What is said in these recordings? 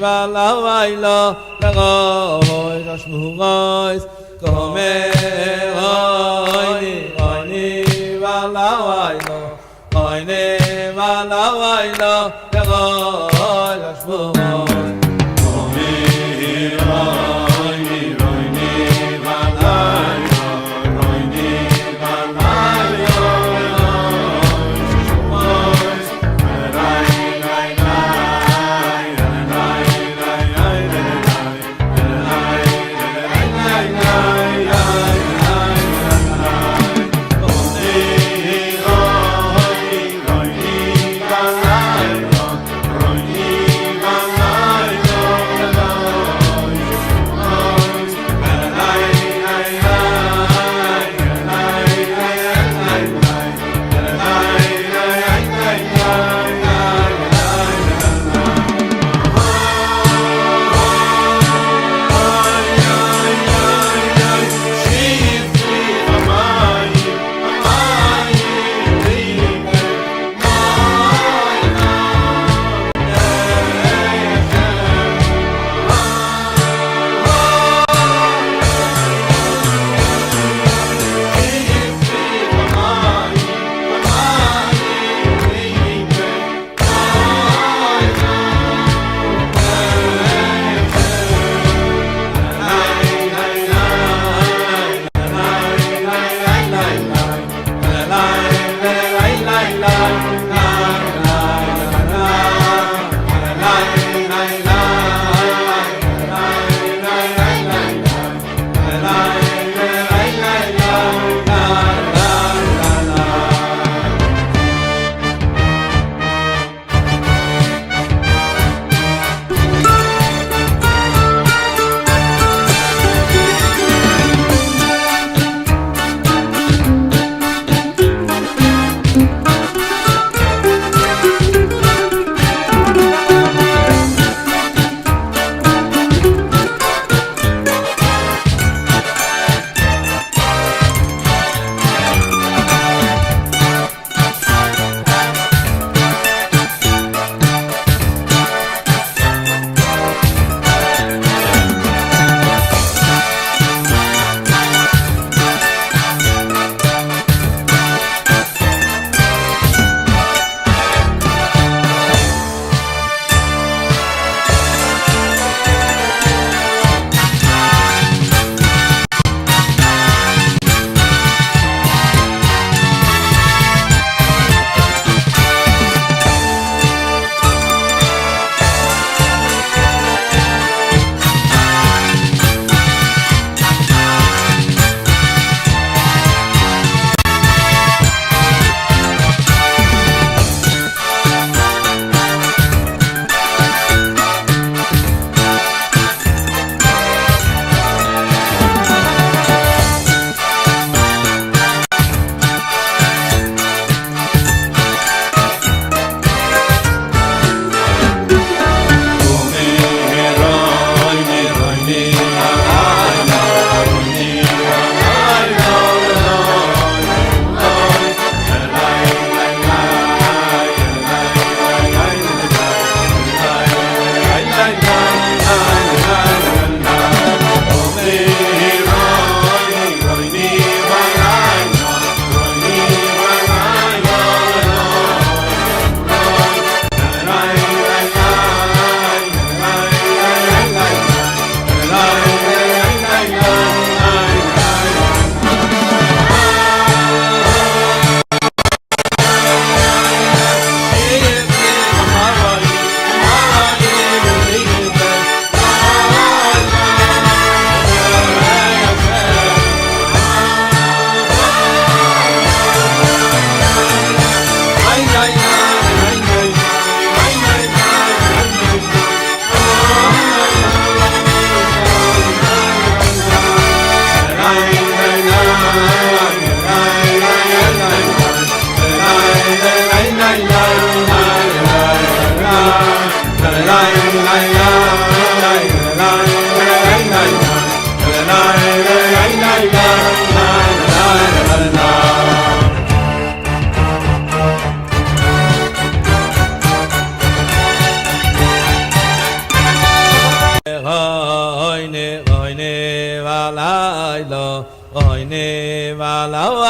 Valavayla, Lagoy, Rashmugois, Kome, Oini, Valavayla, Oini, Valavayla, Lagoy, Rashmugois.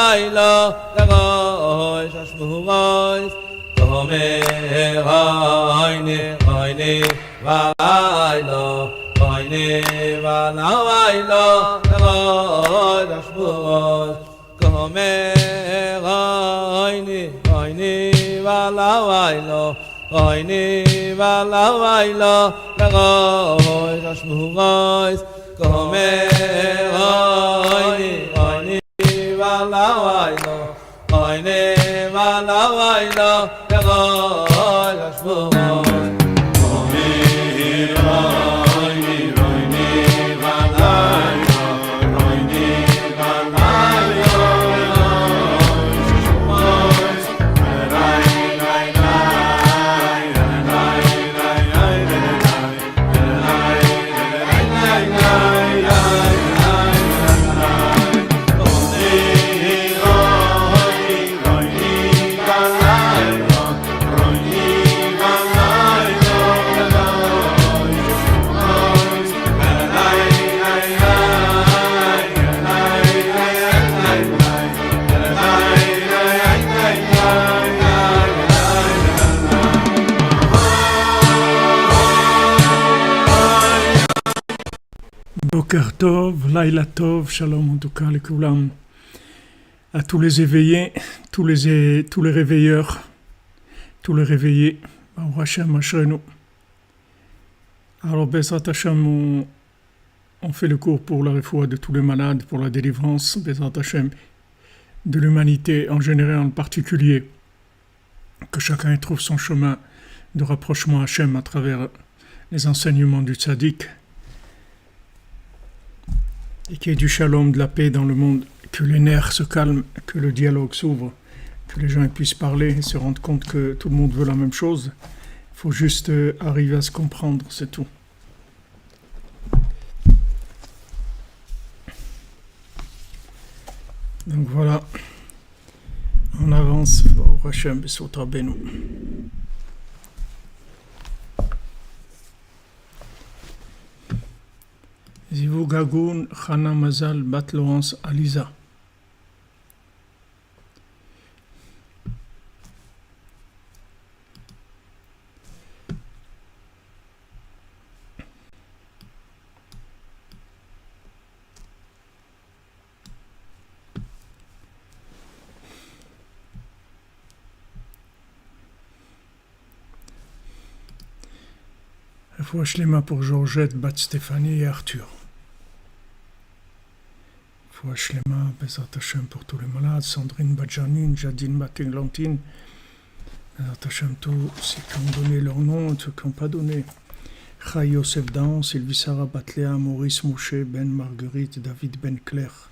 lawailo legoy shashmugoy Kome Hayne Hayne Valailo Hayne Valailo Legoy Shashmuos Kome Hayne Hayne Valailo Hayne Valailo Legoy Shashmuos Kome Hayne Hayne Valailo Hayne Valailo Legoy Shashmuos Boker Tov, Laila Tov, Shalom en tout cas, les Koulam, à tous les éveillés, tous les réveilleurs, tous les réveillés, Baruch Hashem, Ashrenu. Alors, Bezrat Hashem, on fait le cours pour la refoua de tous les malades, pour la délivrance, Bezrat Hashem, de l'humanité en général en particulier, que chacun y trouve son chemin de rapprochement à Hashem à travers les enseignements du tzaddik, et qu'il y ait du shalom, de la paix dans le monde, que les nerfs se calment, que le dialogue s'ouvre, que les gens puissent parler et se rendre compte que tout le monde veut la même chose. Il faut juste arriver à se comprendre, c'est tout. Donc voilà, on avance au Hashem B'Sut Rabbeinu. Zivou Gagoun, Chana Mazal, Bat Laurence, Aliza. Refoua Shlema pour Georgette, Bat Stéphanie et Arthur. Refoua Shlema, Bezrat Hashem pour tous les malades, Sandrine, Bat Janine, Jadine, Bat Églantine, Bezrat Hashem tous ceux qui ont donné leur nom, ceux qui n'ont pas donné. Chai Yosef Dan, Sylvie Sarah Batléa, Maurice Mouché, Ben Marguerite, David Ben Claire.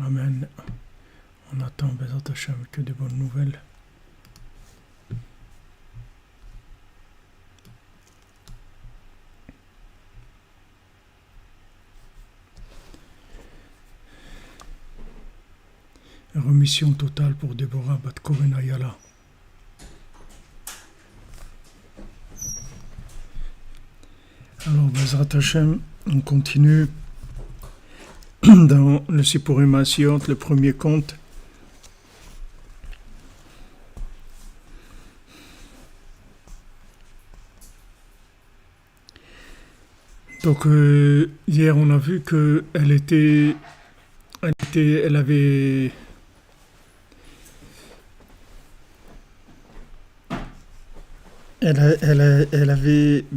Amen. On attend, Bezrat Hashem, que des bonnes nouvelles. Remission totale pour Déborah Bat Koren Ayala. Alors, Bezrat Hashem, on continue dans le Sipurim Asiot, le premier conte. Donc hier on a vu que elle avait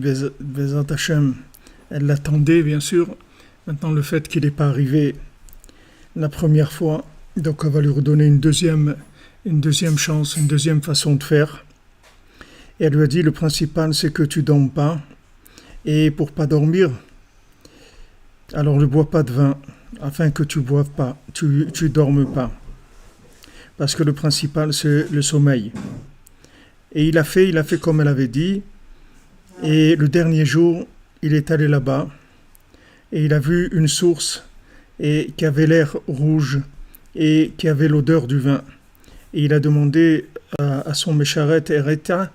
Bezrat Hashem, elle l'attendait bien sûr. Maintenant le fait qu'il n'est pas arrivé la première fois, donc elle va lui redonner une deuxième chance, une deuxième façon de faire. Et elle lui a dit le principal c'est que tu dormes pas. Et pour pas dormir, alors ne bois pas de vin, afin que tu boives pas, tu dormes pas. Parce que le principal, c'est le sommeil. Et il a fait comme elle avait dit. Et le dernier jour, il est allé là-bas. Et il a vu une source et qui avait l'air rouge et qui avait l'odeur du vin. Et il a demandé à son Mécharet, Ereta,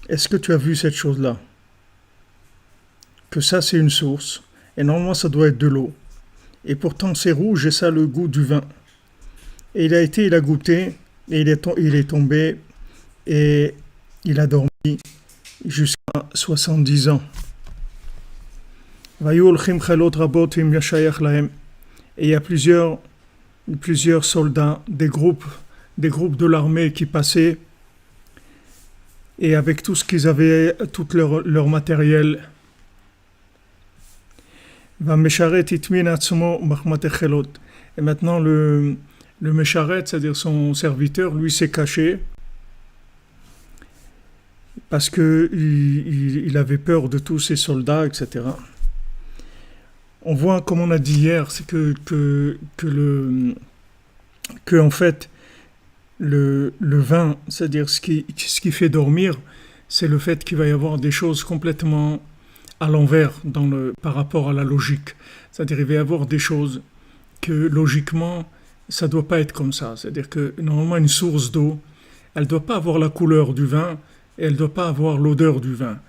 est-ce que tu as vu cette chose-là ? que ça c'est une source, et normalement ça doit être de l'eau. Et pourtant c'est rouge et ça a le goût du vin. Et il a goûté, et il est tombé, et il a dormi jusqu'à 70 ans. Et il y a plusieurs soldats, des groupes de l'armée qui passaient, et avec tout ce qu'ils avaient, tout leur matériel. Et maintenant le Mesharet, c'est-à-dire son serviteur, lui s'est caché parce qu'il avait peur de tous ces soldats, etc. On voit, comme on a dit hier, c'est que en fait, le vin, c'est-à-dire ce qui fait dormir, c'est le fait qu'il va y avoir des choses complètement à l'envers par rapport à la logique. C'est-à-dire qu'il va y avoir des choses que logiquement, ça ne doit pas être comme ça. C'est-à-dire que normalement, une source d'eau, elle ne doit pas avoir la couleur du vin et elle ne doit pas avoir l'odeur du vin.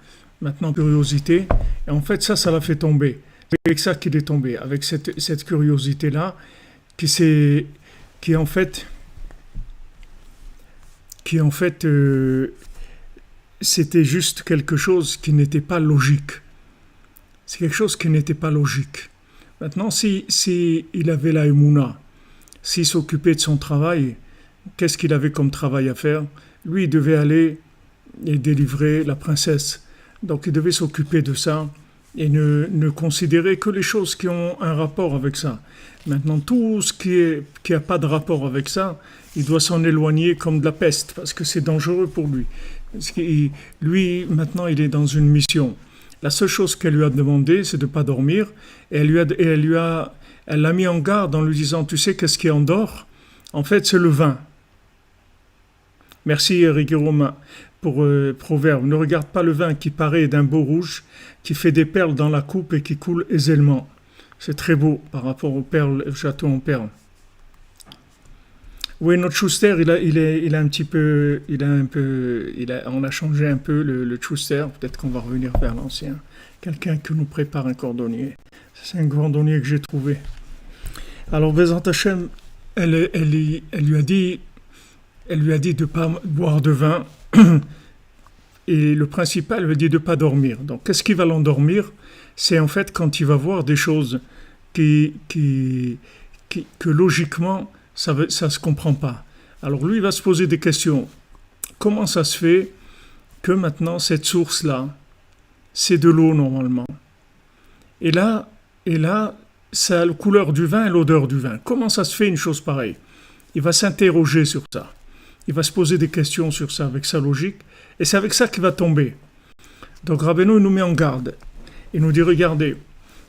Maintenant, curiosité, et en fait, ça l'a fait tomber. C'est avec ça qu'il est tombé, avec cette curiosité-là, qui en fait, c'était juste quelque chose qui n'était pas logique. C'est quelque chose qui n'était pas logique. Maintenant, si il avait la émouna, s'il s'occupait de son travail, qu'est-ce qu'il avait comme travail à faire? Lui, il devait aller et délivrer la princesse. Donc, il devait s'occuper de ça et ne considérer que les choses qui ont un rapport avec ça. Maintenant, tout ce qui n'a pas de rapport avec ça, il doit s'en éloigner comme de la peste, parce que c'est dangereux pour lui. Lui, maintenant, il est dans une mission. La seule chose qu'elle lui a demandé, c'est de ne pas dormir, et elle l'a mis en garde en lui disant, tu sais qu'est-ce qui endort? En fait, c'est le vin. Merci Eric Romain pour proverbe. Ne regarde pas le vin qui paraît d'un beau rouge, qui fait des perles dans la coupe et qui coule aisément. C'est très beau par rapport aux perles, au château en perles. Oui, notre Schuster, on a changé un peu le Schuster. Peut-être qu'on va revenir vers l'ancien. Quelqu'un qui nous prépare un cordonnier. C'est un cordonnier que j'ai trouvé. Alors, Bezrat Hashem, elle lui a dit de ne pas boire de vin. Et le principal, elle lui a dit de ne pas dormir. Donc, qu'est-ce qui va l'endormir? C'est en fait quand il va voir des choses que logiquement, ça se comprend pas. Alors lui, il va se poser des questions. Comment ça se fait que maintenant, cette source-là, c'est de l'eau normalement? Et là, ça a la couleur du vin et l'odeur du vin. Comment ça se fait une chose pareille? Il va s'interroger sur ça. Il va se poser des questions sur ça avec sa logique. Et c'est avec ça qu'il va tomber. Donc Rabbeinu nous met en garde. Il nous dit, regardez,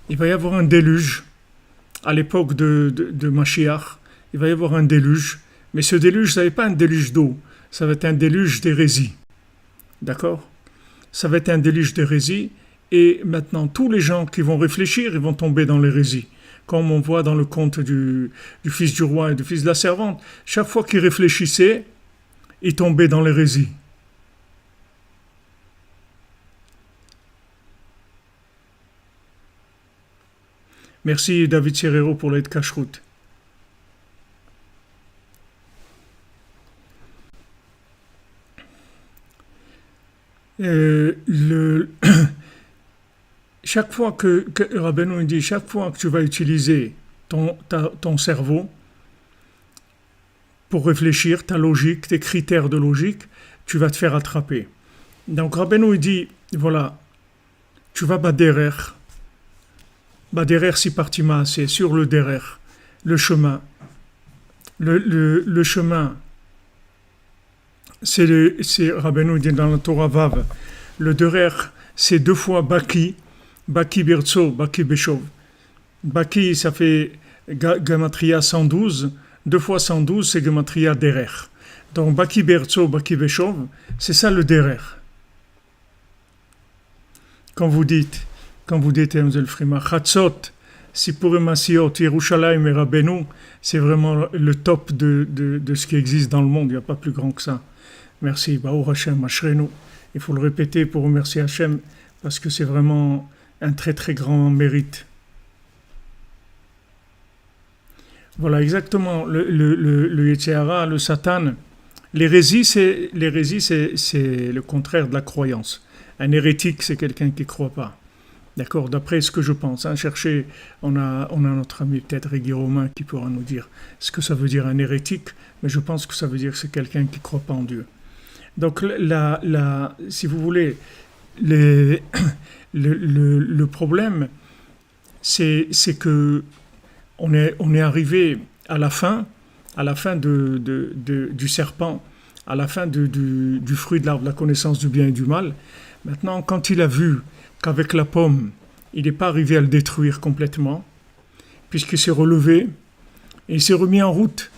il va y avoir un déluge à l'époque de Mashiach. Il va y avoir un déluge, mais ce déluge, ça n'est pas un déluge d'eau, ça va être un déluge d'hérésie. D'accord? Ça va être un déluge d'hérésie, et maintenant, tous les gens qui vont réfléchir, ils vont tomber dans l'hérésie. Comme on voit dans le conte du fils du roi et du fils de la servante, chaque fois qu'ils réfléchissaient, ils tombaient dans l'hérésie. Merci David Serrero pour l'aide cache-route. Chaque fois que Rabbeinu dit, chaque fois que tu vas utiliser ton cerveau pour réfléchir, ta logique, tes critères de logique, tu vas te faire attraper. Donc Rabbeinu dit, voilà, tu vas baderer si partima, c'est sur le derer, le chemin. Le chemin, c'est Rabbeinu dit dans la Torah Vav, le derer, c'est 2 fois Baki Birtso, Baki Beshov. Baki, ça fait Gematria 112, 2 fois 112, c'est Gematria Derer. Donc Baki Birtso, Baki Beshov, c'est ça le derer. Quand vous dites, Mzell Frima, Chatzot, Sipurim Asiot, Yerushalayim et Rabbeinu, c'est vraiment le top de ce qui existe dans le monde, il n'y a pas plus grand que ça. Merci, Baruch Hashem, Ashrenu. Il faut le répéter pour remercier Hashem, parce que c'est vraiment un très très grand mérite. Voilà exactement le Yetzer Hara, le Satan. L'hérésie, c'est le contraire de la croyance. Un hérétique, c'est quelqu'un qui ne croit pas. D'accord, d'après ce que je pense. Hein, cherchez, on a notre ami peut-être Régui Romain qui pourra nous dire ce que ça veut dire un hérétique, mais je pense que ça veut dire que c'est quelqu'un qui ne croit pas en Dieu. Donc, si vous voulez, le problème, c'est que on est arrivé à la fin du serpent, à la fin du fruit de l'arbre de la connaissance du bien et du mal. Maintenant, quand il a vu qu'avec la pomme, il n'est pas arrivé à le détruire complètement, puisqu'il s'est relevé, et il s'est remis en route.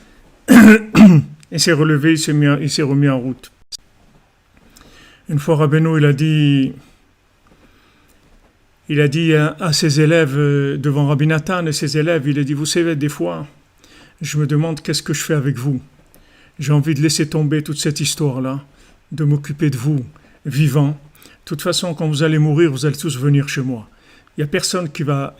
Il s'est relevé, il s'est remis en route. Une fois, Rabbeinu, il a dit à ses élèves, devant Rabbi Nathan et ses élèves, il a dit, vous savez, des fois, je me demande qu'est-ce que je fais avec vous. J'ai envie de laisser tomber toute cette histoire-là, de m'occuper de vous, vivant. De toute façon, quand vous allez mourir, vous allez tous venir chez moi. Il n'y a personne qui va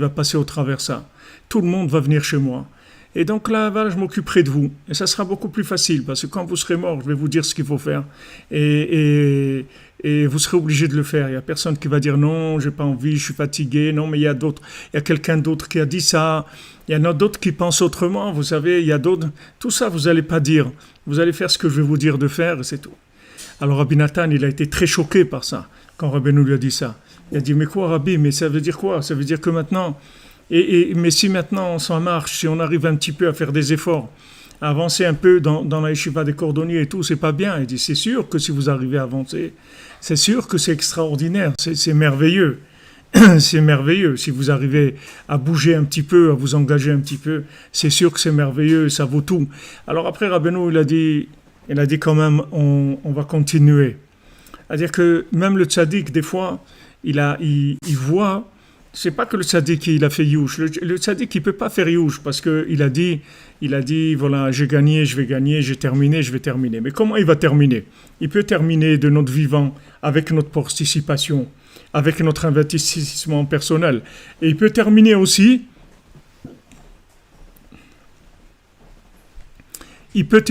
passer au travers ça. Tout le monde va venir chez moi. Et donc là, je m'occuperai de vous. Et ça sera beaucoup plus facile, parce que quand vous serez mort, je vais vous dire ce qu'il faut faire. Et vous serez obligé de le faire. Il n'y a personne qui va dire non, j'ai pas envie, je suis fatigué. Non, mais il y a quelqu'un d'autre qui a dit ça. Il y en a d'autres qui pensent autrement. Vous savez, il y a d'autres. Tout ça, vous n'allez pas dire. Vous allez faire ce que je vais vous dire de faire, et c'est tout. Alors Rabbi Nathan, il a été très choqué par ça, quand Rabbeinu lui a dit ça. Il a dit, mais quoi, Rabbi, mais ça veut dire quoi? Ça veut dire que maintenant... mais si maintenant on s'en marche, si on arrive un petit peu à faire des efforts, à avancer un peu dans la yeshiva des cordonniers et tout, c'est pas bien. Il dit, c'est sûr que si vous arrivez à avancer, c'est sûr que c'est extraordinaire, c'est merveilleux. C'est merveilleux. Si vous arrivez à bouger un petit peu, à vous engager un petit peu, c'est sûr que c'est merveilleux et ça vaut tout. Alors après, Rabbeinu, il a dit quand même, on va continuer. C'est-à-dire que même le tzaddik, des fois, il voit... C'est pas que le tzaddik, il a fait youch. Le tzaddik, il peut pas faire youch parce qu'il a dit, voilà, j'ai gagné, je vais gagner, j'ai terminé, je vais terminer. Mais comment il va terminer? Il peut terminer de notre vivant avec notre participation, avec notre investissement personnel. Et il peut terminer aussi, il peut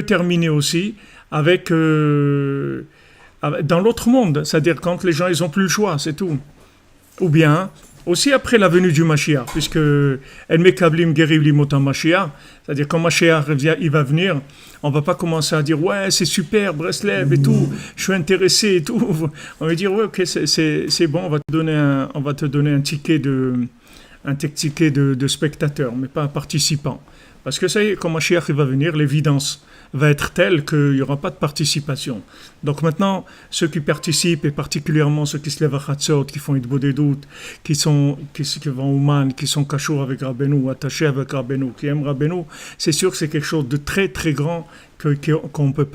terminer aussi avec, dans l'autre monde. C'est-à-dire quand les gens, ils ont plus le choix, c'est tout. Ou bien, aussi après la venue du Mashiach, puisque El Mekablim Geriv Limotam Mashiach, c'est-à-dire quand Mashiach il va venir, on va pas commencer à dire ouais c'est super Breslev et tout, je suis intéressé et tout. On va dire ouais ok c'est bon, on va te donner un ticket de spectateur, mais pas un participant. Parce que ça y est, quand Mashiach va venir, l'évidence va être telle qu'il n'y aura pas de participation. Donc maintenant, ceux qui participent, et particulièrement ceux qui se lèvent à Chatzot, qui font Idbo des doutes, qui vont au Man, qui sont cachots avec Rabbeinu, attachés avec Rabbeinu, qui aiment Rabbeinu, c'est sûr que c'est quelque chose de très très grand qu'on ne peut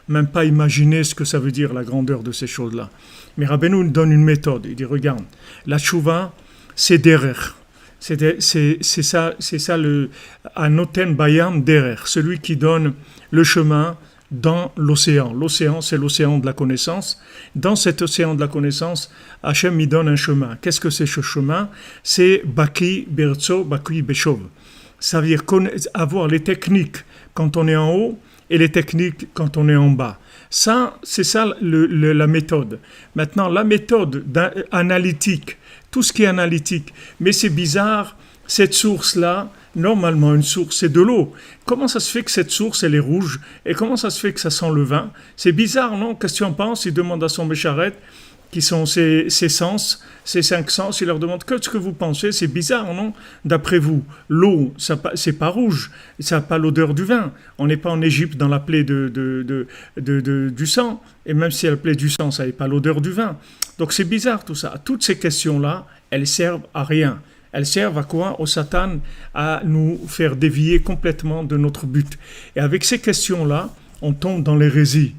même pas imaginer ce que ça veut dire, la grandeur de ces choses-là. Mais Rabbeinu nous donne une méthode. Il dit, regarde, la tchouva, c'est derer. C'est ça le Anoten Bayam Derer, celui qui donne le chemin dans l'océan. L'océan, c'est l'océan de la connaissance. Dans cet océan de la connaissance, Hachem y donne un chemin. Qu'est-ce que c'est ce chemin? C'est Baki Bertso, Baki Beshov. Ça veut dire avoir les techniques quand on est en haut et les techniques quand on est en bas. Ça, c'est ça la méthode. Maintenant, la méthode analytique, tout ce qui est analytique, mais c'est bizarre, cette source-là, normalement une source, c'est de l'eau. Comment ça se fait que cette source, elle est rouge? Et comment ça se fait que ça sent le vin? C'est bizarre, non? Qu'est-ce que tu en penses? Il demande à son Bécharet, qui sont ses sens, ses 5 sens, il leur demande qu'est-ce que vous pensez? C'est bizarre, non? D'après vous, l'eau, c'est pas rouge, ça n'a pas l'odeur du vin. On n'est pas en Égypte dans la plaie du sang, et même si la plaie du sang, ça n'a pas l'odeur du vin. Donc c'est bizarre tout ça. Toutes ces questions-là, elles servent à rien. Elles servent à quoi? Au Satan, à nous faire dévier complètement de notre but. Et avec ces questions-là, on tombe dans l'hérésie.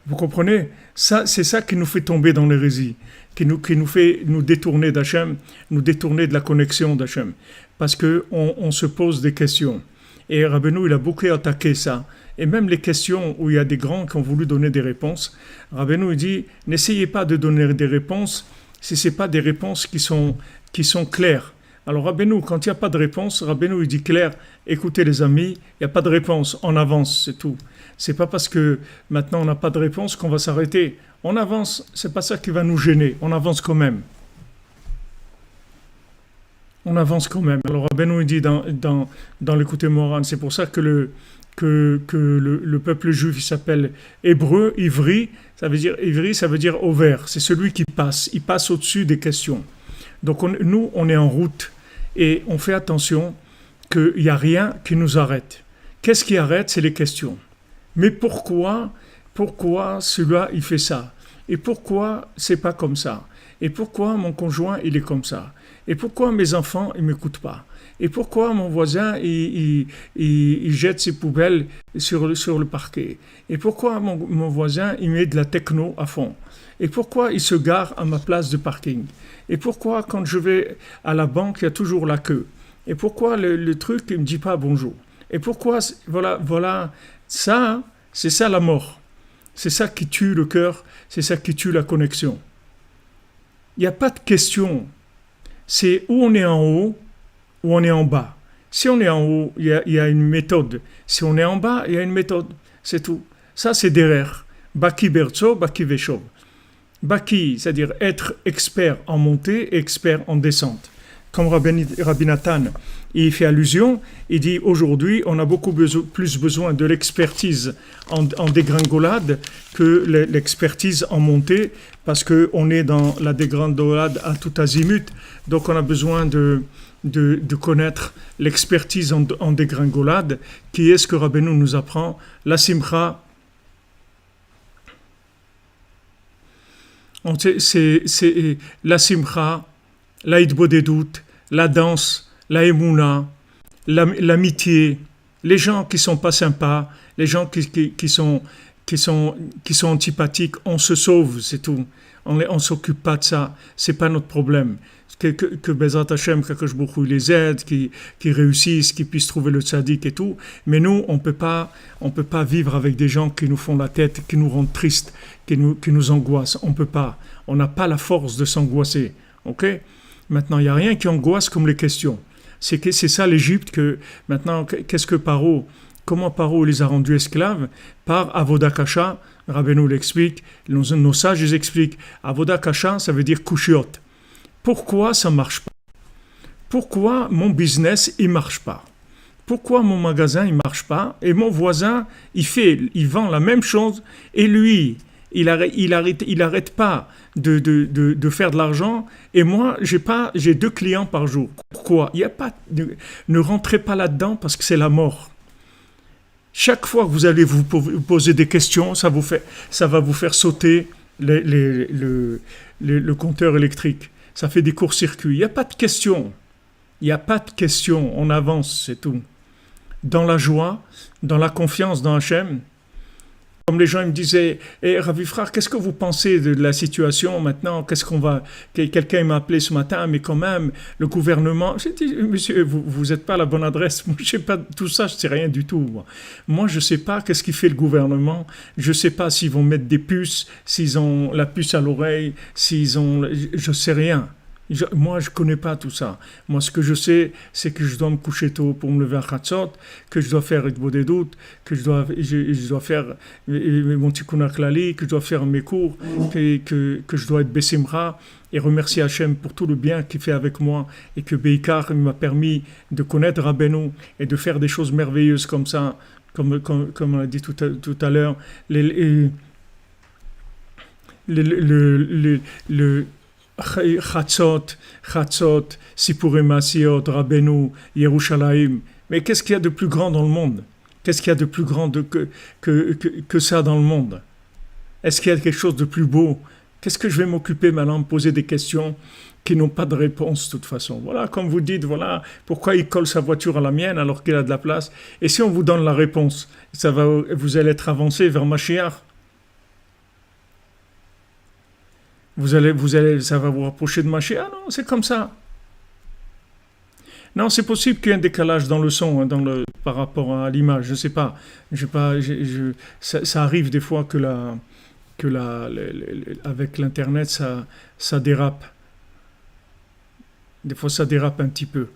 Vous comprenez? Ça, c'est ça qui nous fait tomber dans l'hérésie, qui nous fait nous détourner d'Hachem, nous détourner de la connexion d'Hachem. Parce qu'on se pose des questions. Et Rabbeinu, il a beaucoup attaqué ça. Et même les questions où il y a des grands qui ont voulu donner des réponses, Rabbeinu il dit, n'essayez pas de donner des réponses si ce n'est pas des réponses qui sont claires. Alors Rabbeinu, quand il n'y a pas de réponse, Rabbeinu il dit clair, écoutez les amis, il n'y a pas de réponse, on avance, c'est tout. C'est pas parce que maintenant on n'a pas de réponse qu'on va s'arrêter. On avance, c'est pas ça qui va nous gêner, on avance quand même. On avance quand même. Alors Rabbeinu il dit dans l'écouté Moran, c'est pour ça que le peuple juif il s'appelle hébreu, ivri, ça veut dire au vert, c'est celui qui passe, il passe au-dessus des questions. Donc nous, on est en route et on fait attention qu'il n'y a rien qui nous arrête. Qu'est-ce qui arrête? C'est les questions. Mais pourquoi celui-là, il fait ça? Et pourquoi c'est pas comme ça? Et pourquoi mon conjoint, il est comme ça? Et pourquoi mes enfants, ils ne m'écoutent pas? Et pourquoi mon voisin, il jette ses poubelles sur le parquet? Et pourquoi mon voisin, il met de la techno à fond? Et pourquoi il se gare à ma place de parking? Et pourquoi quand je vais à la banque, il y a toujours la queue? Et pourquoi le truc, il ne me dit pas bonjour? Et pourquoi, voilà, ça, c'est ça la mort. C'est ça qui tue le cœur, c'est ça qui tue la connexion. Il n'y a pas de question. C'est où on est en haut, ou on est en bas. Si on est en haut, il y a une méthode. Si on est en bas, il y a une méthode. C'est tout. Ça, c'est derrière. Baki bertso, baki veshov. Baki, c'est-à-dire être expert en montée et expert en descente. Comme Rabbi Nathan, il fait allusion, il dit aujourd'hui, on a beaucoup plus besoin de l'expertise en dégringolade que l'expertise en montée, parce qu'on est dans la dégringolade à tout azimut, donc on a besoin de connaître l'expertise en dégringolade, qui est ce que Rabbeinu nous apprend, la simcha. C'est la simcha, la hitbodedut, la danse, la émouna, l'amitié, les gens qui sont pas sympas, les gens qui sont antipathiques, on se sauve, c'est tout. On s'occupe pas de ça, c'est pas notre problème. Que Bezrat Hashem, qu'Akadosh Baruch Hu les aide, qui réussissent, qui puissent trouver le tzaddik et tout. Mais nous, on peut pas vivre avec des gens qui nous font la tête, qui nous rendent tristes, qui nous angoissent. On peut pas. On n'a pas la force de s'angoisser. Ok? Maintenant, il n'y a rien qui angoisse comme les questions. C'est ça l'Égypte que maintenant, comment Paro les a rendus esclaves? Par Avoda Kasha. Rabbeinu l'explique, nos sages les expliquent. Avoda Kasha, ça veut dire kushiot. Pourquoi ça ne marche pas? Pourquoi mon business il marche pas? Pourquoi mon magasin il marche pas? Et mon voisin il vend la même chose et lui il arrête pas de faire de l'argent et moi j'ai 2 clients par jour. Pourquoi? Ne rentrez pas là-dedans parce que c'est la mort. Chaque fois que vous allez vous poser des questions, ça va vous faire sauter le compteur électrique. Ça fait des courts-circuits. Il n'y a pas de question. Il n'y a pas de question. On avance, c'est tout. Dans la joie, dans la confiance dans Hachem. Comme les gens me disaient, Ravi frère, qu'est-ce que vous pensez de la situation maintenant? Quelqu'un m'a appelé ce matin, mais quand même, le gouvernement... J'ai dit, monsieur, vous n'êtes pas à la bonne adresse. Moi, je sais pas tout ça, je ne sais rien du tout. Moi, je ne sais pas qu'est-ce qu'il fait le gouvernement. Je ne sais pas s'ils vont mettre des puces, s'ils ont la puce à l'oreille, je ne sais rien. Moi, je ne connais pas tout ça. Moi, ce que je sais, c'est que je dois me coucher tôt pour me lever à Chatzot, que je dois faire Hitbodedut, que je dois faire mon Tikkun HaKlali, que je dois faire mes cours, que je dois être Bessimra et remercier Hachem pour tout le bien qu'il fait avec moi et que Beikar m'a permis de connaître Rabbeinu et de faire des choses merveilleuses comme ça, comme on a dit tout à l'heure, Chatzot, Sipurei Masiot, Rabbeinu, Yerushalayim. Mais qu'est-ce qu'il y a de plus grand dans le monde? Qu'est-ce qu'il y a de plus grand que ça dans le monde? Est-ce qu'il y a quelque chose de plus beau? Qu'est-ce que je vais m'occuper maintenant de me poser des questions qui n'ont pas de réponse de toute façon? Voilà, comme vous dites, voilà, pourquoi il colle sa voiture à la mienne alors qu'il a de la place? Et si on vous donne la réponse, vous allez être avancé vers Mashiach. Ça va vous rapprocher de Mashiach. Ah non, c'est comme ça. Non, c'est possible qu'il y ait un décalage dans le son, hein, par rapport à l'image. Je sais pas. Ça arrive des fois avec l'internet, ça dérape. Des fois, ça dérape un petit peu.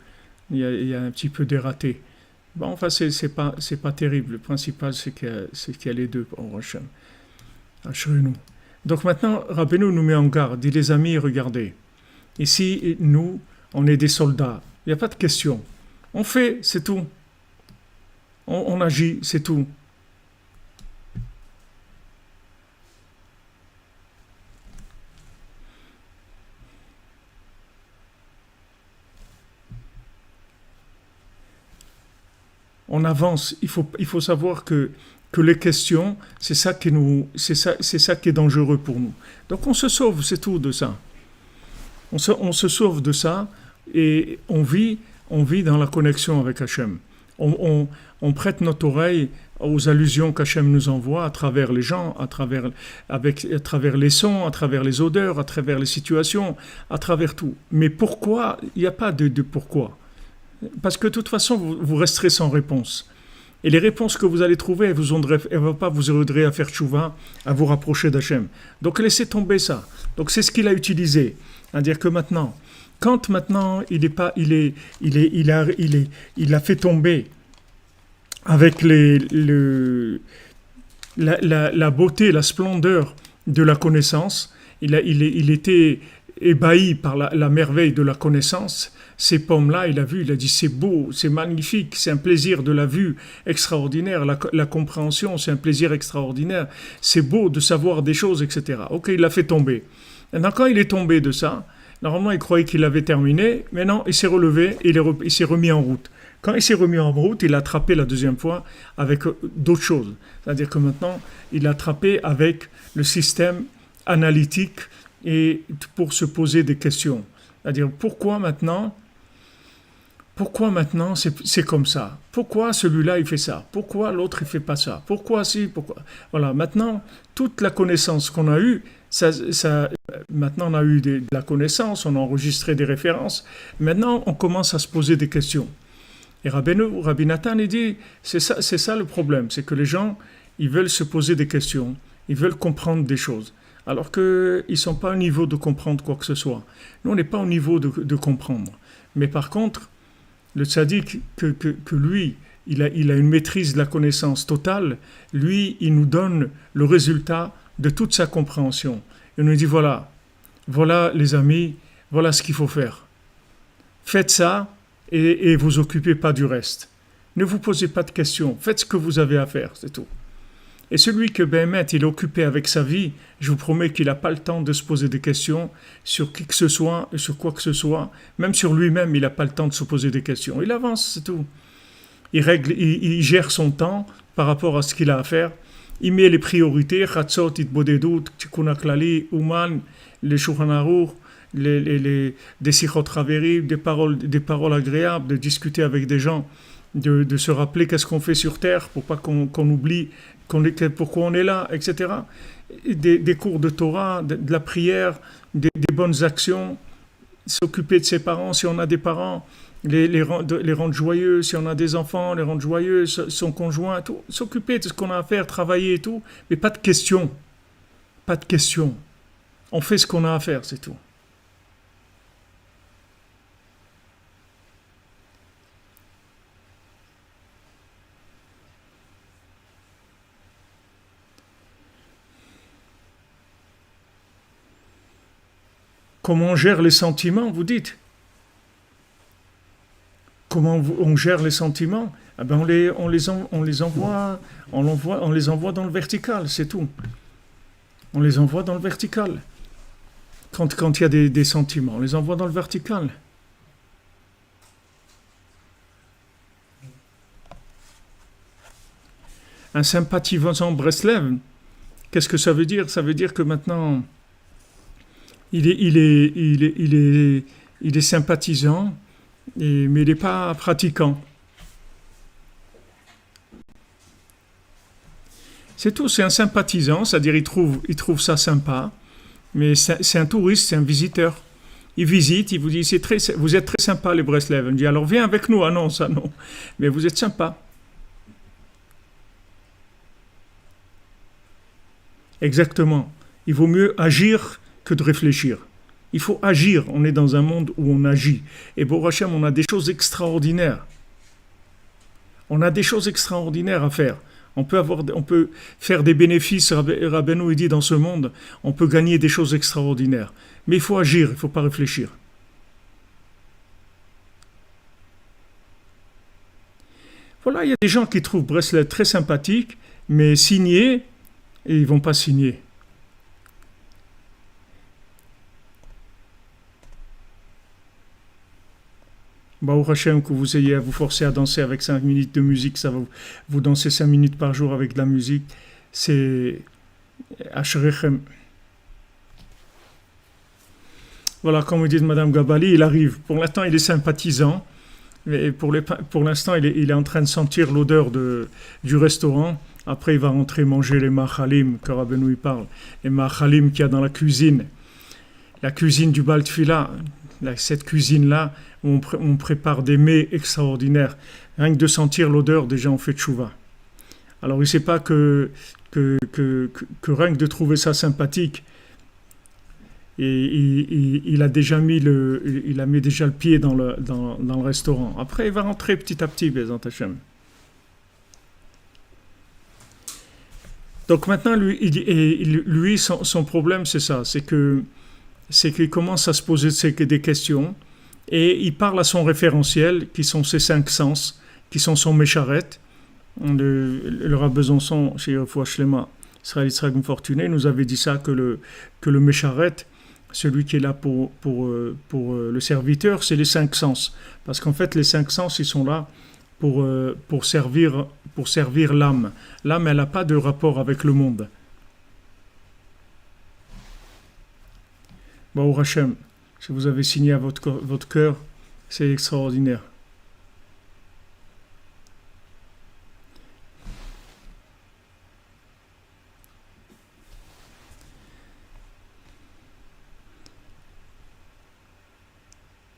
Il y a un petit peu dératé. Bon, enfin, c'est pas terrible. Le principal, c'est qu'il y a les deux. Ashrenu. Donc maintenant, Rabbeinu nous met en garde. Dit les amis, regardez. Ici, nous, on est des soldats. Il n'y a pas de question. On fait, c'est tout. On agit, c'est tout. On avance. Il faut savoir que les questions, c'est ça qui est dangereux pour nous. Donc on se sauve, c'est tout de ça. On se sauve de ça et on vit dans la connexion avec Hachem. On prête notre oreille aux allusions qu'Hachem nous envoie à travers les gens, à travers les sons, à travers les odeurs, à travers les situations, à travers tout. Mais pourquoi? Il n'y a pas de pourquoi. Parce que de toute façon, vous resterez sans réponse. Et les réponses que vous allez trouver, elles ne vont pas vous aider à faire tchouva, à vous rapprocher d'Hachem. Donc laissez tomber ça. Donc c'est ce qu'il a utilisé. C'est-à-dire que maintenant, quand maintenant il a fait tomber avec la beauté, la splendeur de la connaissance, il était ébahi par la merveille de la connaissance. Ces pommes-là, il a vu, il a dit c'est beau, c'est magnifique, c'est un plaisir de la vue extraordinaire, la compréhension, c'est un plaisir extraordinaire, c'est beau de savoir des choses, etc. Ok, il l'a fait tomber. Maintenant, quand il est tombé de ça, normalement il croyait qu'il avait terminé, mais non, il s'est relevé, il s'est remis en route. Quand il s'est remis en route, il a attrapé la deuxième fois avec d'autres choses. C'est-à-dire que maintenant, il a attrapé avec le système analytique et pour se poser des questions. C'est-à-dire pourquoi maintenant c'est comme ça? Pourquoi celui-là il fait ça? Pourquoi l'autre il fait pas ça? Pourquoi si? Pourquoi? Voilà, maintenant, toute la connaissance qu'on a eue, maintenant on a eu de la connaissance, on a enregistré des références, maintenant on commence à se poser des questions. Et Rabbi Nathan, il dit, c'est ça le problème, c'est que les gens, ils veulent se poser des questions, ils veulent comprendre des choses, alors qu'ils ne sont pas au niveau de comprendre quoi que ce soit. Nous, on n'est pas au niveau de comprendre. Mais par contre, le tzaddik, que lui, il a une maîtrise de la connaissance totale, lui, il nous donne le résultat de toute sa compréhension. Il nous dit, voilà les amis, voilà ce qu'il faut faire. Faites ça et vous occupez pas du reste. Ne vous posez pas de questions, faites ce que vous avez à faire, c'est tout. Et celui que Béhémet, il est occupé avec sa vie, je vous promets qu'il n'a pas le temps de se poser des questions sur qui que ce soit, sur quoi que ce soit. Même sur lui-même, il n'a pas le temps de se poser des questions. Il avance, c'est tout. Il gère son temps par rapport à ce qu'il a à faire. Il met les priorités, Chatzot, Itbodedut, Tikkun HaKlali, Uman, les Shulchan Aruch, des sichot chaverim, des paroles agréables, de discuter avec des gens, de se rappeler qu'est-ce qu'on fait sur Terre pour pas qu'on oublie pourquoi on est là, etc. Des cours de Torah, de la prière, des bonnes actions, s'occuper de ses parents si on a des parents, les rendre joyeux si on a des enfants, les rendre joyeux, son conjoint, tout, s'occuper de ce qu'on a à faire, travailler et tout, mais pas de questions. Pas de questions. On fait ce qu'on a à faire, c'est tout. Comment on gère les sentiments, vous dites? Comment on gère les sentiments? Eh ben on les envoie dans le vertical, c'est tout. On les envoie dans le vertical. Quand il y a des sentiments, on les envoie dans le vertical. Un sympathisant Breslev, qu'est-ce que ça veut dire? Ça veut dire que maintenant, il est sympathisant, mais il n'est pas pratiquant. C'est tout, c'est un sympathisant, c'est-à-dire il trouve ça sympa, mais c'est un touriste, c'est un visiteur. Il visite, il vous dit, vous êtes très sympa les Breslev. Il dit, alors viens avec nous. Ah non, ça non. Mais vous êtes sympa. Exactement. Il vaut mieux agir que de réfléchir. Il faut agir. On est dans un monde où on agit. Et Baruch Hashem, on a des choses extraordinaires. On a des choses extraordinaires à faire. On peut faire des bénéfices, Rabbeinu il dit, dans ce monde. On peut gagner des choses extraordinaires. Mais il faut agir, il ne faut pas réfléchir. Voilà, il y a des gens qui trouvent Breslev très sympathique, mais signer, et ils ne vont pas signer. Baruch Hashem, que vous ayez à vous forcer à danser avec 5 minutes de musique, ça va vous dansez 5 minutes par jour avec de la musique, c'est Ashrechem. Voilà, comme vous dites Madame Gabali, il arrive. Pour l'instant, il est sympathisant. Mais pour l'instant, il est en train de sentir l'odeur du restaurant. Après, il va rentrer manger les machalim, que Rabbeinu y parle. Les machalim qu'il y a dans la cuisine. La cuisine du Baal Tfila. Cette cuisine-là, où on prépare des mets extraordinaires. Rien que de sentir l'odeur, déjà, on fait tchouva. Alors, il ne sait pas que rien que de trouver ça sympathique, et il a mis déjà le pied dans le restaurant. Après, il va rentrer petit à petit, Bezant Hashem. Donc maintenant, lui son problème, c'est ça, c'est qu'il commence à se poser des questions, et il parle à son référentiel, qui sont ses 5 sens, qui sont son mécharet. Le Rav Besançon, chez Refoua Shlema, Israël Yitzhak Fortuné, nous avait dit ça, que le mécharet, celui qui est là pour le serviteur, c'est les 5 sens. Parce qu'en fait, les 5 sens, ils sont là pour servir l'âme. L'âme, elle n'a pas de rapport avec le monde. Baruch Hashem, si vous avez signé à votre cœur, c'est extraordinaire.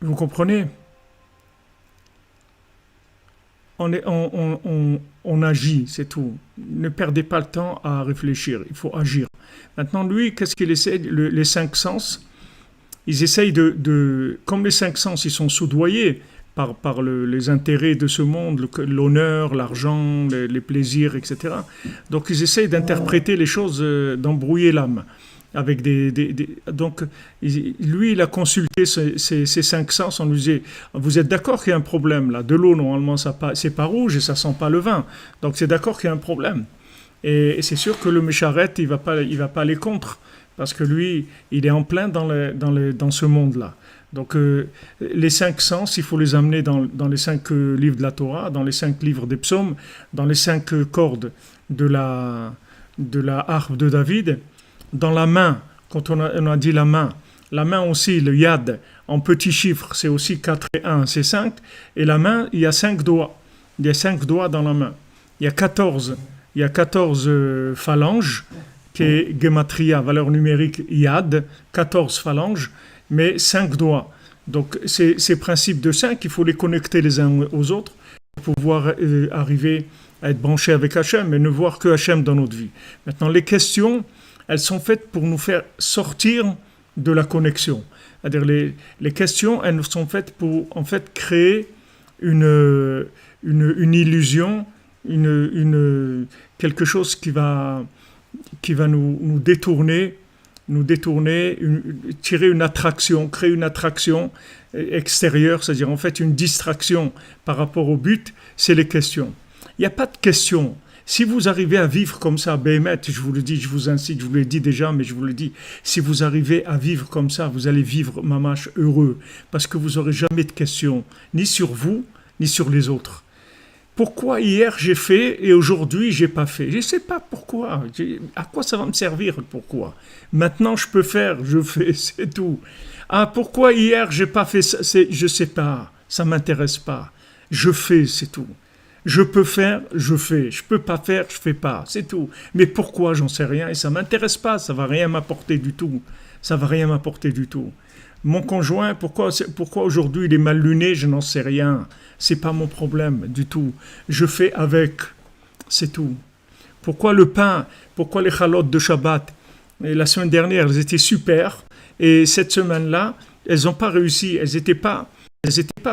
Vous comprenez? On agit, c'est tout. Ne perdez pas le temps à réfléchir, il faut agir. Maintenant, lui, qu'est-ce qu'il essaie? Les 5 sens, ils essayent comme les 5 sens, ils sont soudoyés par les intérêts de ce monde, l'honneur, l'argent, les plaisirs, etc. Donc, ils essayent d'interpréter les choses, d'embrouiller l'âme. Avec donc, lui, il a consulté ces 5 sens. On lui disait, vous êtes d'accord qu'il y a un problème là? De l'eau, normalement, c'est pas rouge et ça sent pas le vin. Donc, c'est d'accord qu'il y a un problème. Et c'est sûr que le mécharet, il va pas aller contre, parce que lui, il est en plein dans ce monde-là. Donc, les 5 sens, il faut les amener dans les 5 livres de la Torah, dans les 5 livres des psaumes, dans les 5 cordes de la harpe de David. Dans la main, quand on a dit la main aussi, le yad, en petits chiffres, c'est aussi 4 et 1, c'est 5. Et la main, il y a 5 doigts. Il y a 5 doigts dans la main. Il y a 14 phalanges, qui est gematria, valeur numérique yad, 14 phalanges, mais 5 doigts. Donc, ces principes de 5, il faut les connecter les uns aux autres pour pouvoir arriver à être branché avec Hachem et ne voir que Hachem dans notre vie. Maintenant, les questions, elles sont faites pour nous faire sortir de la connexion. C'est-à-dire les questions, elles sont faites pour en fait créer une illusion, quelque chose qui va nous détourner, tirer une attraction, créer une attraction extérieure, c'est-à-dire en fait une distraction par rapport au but, c'est les questions. Il n'y a pas de questions. Si vous arrivez à vivre comme ça, Béhémet, je vous le dis, je vous incite, je vous l'ai dit déjà, mais je vous le dis, si vous arrivez à vivre comme ça, vous allez vivre mamash heureux, parce que vous n'aurez jamais de questions, ni sur vous, ni sur les autres. Pourquoi hier j'ai fait et aujourd'hui j'ai pas fait? Je ne sais pas pourquoi. À quoi ça va me servir? Pourquoi? Maintenant je peux faire, je fais, c'est tout. Ah, pourquoi hier j'ai pas fait ça? Je ne sais pas, ça m'intéresse pas. Je fais, c'est tout. Je peux faire, je fais. Je peux pas faire, je fais pas. C'est tout. Mais pourquoi? J'en sais rien et ça m'intéresse pas. Ça va rien m'apporter du tout. Ça va rien m'apporter du tout. Mon conjoint, pourquoi aujourd'hui il est mal luné, je n'en sais rien. C'est pas mon problème du tout. Je fais avec, c'est tout. Pourquoi le pain, pourquoi les chalotes de Shabbat? Et la semaine dernière, elles étaient super. Et cette semaine-là, elles n'ont pas réussi. Elles n'étaient pas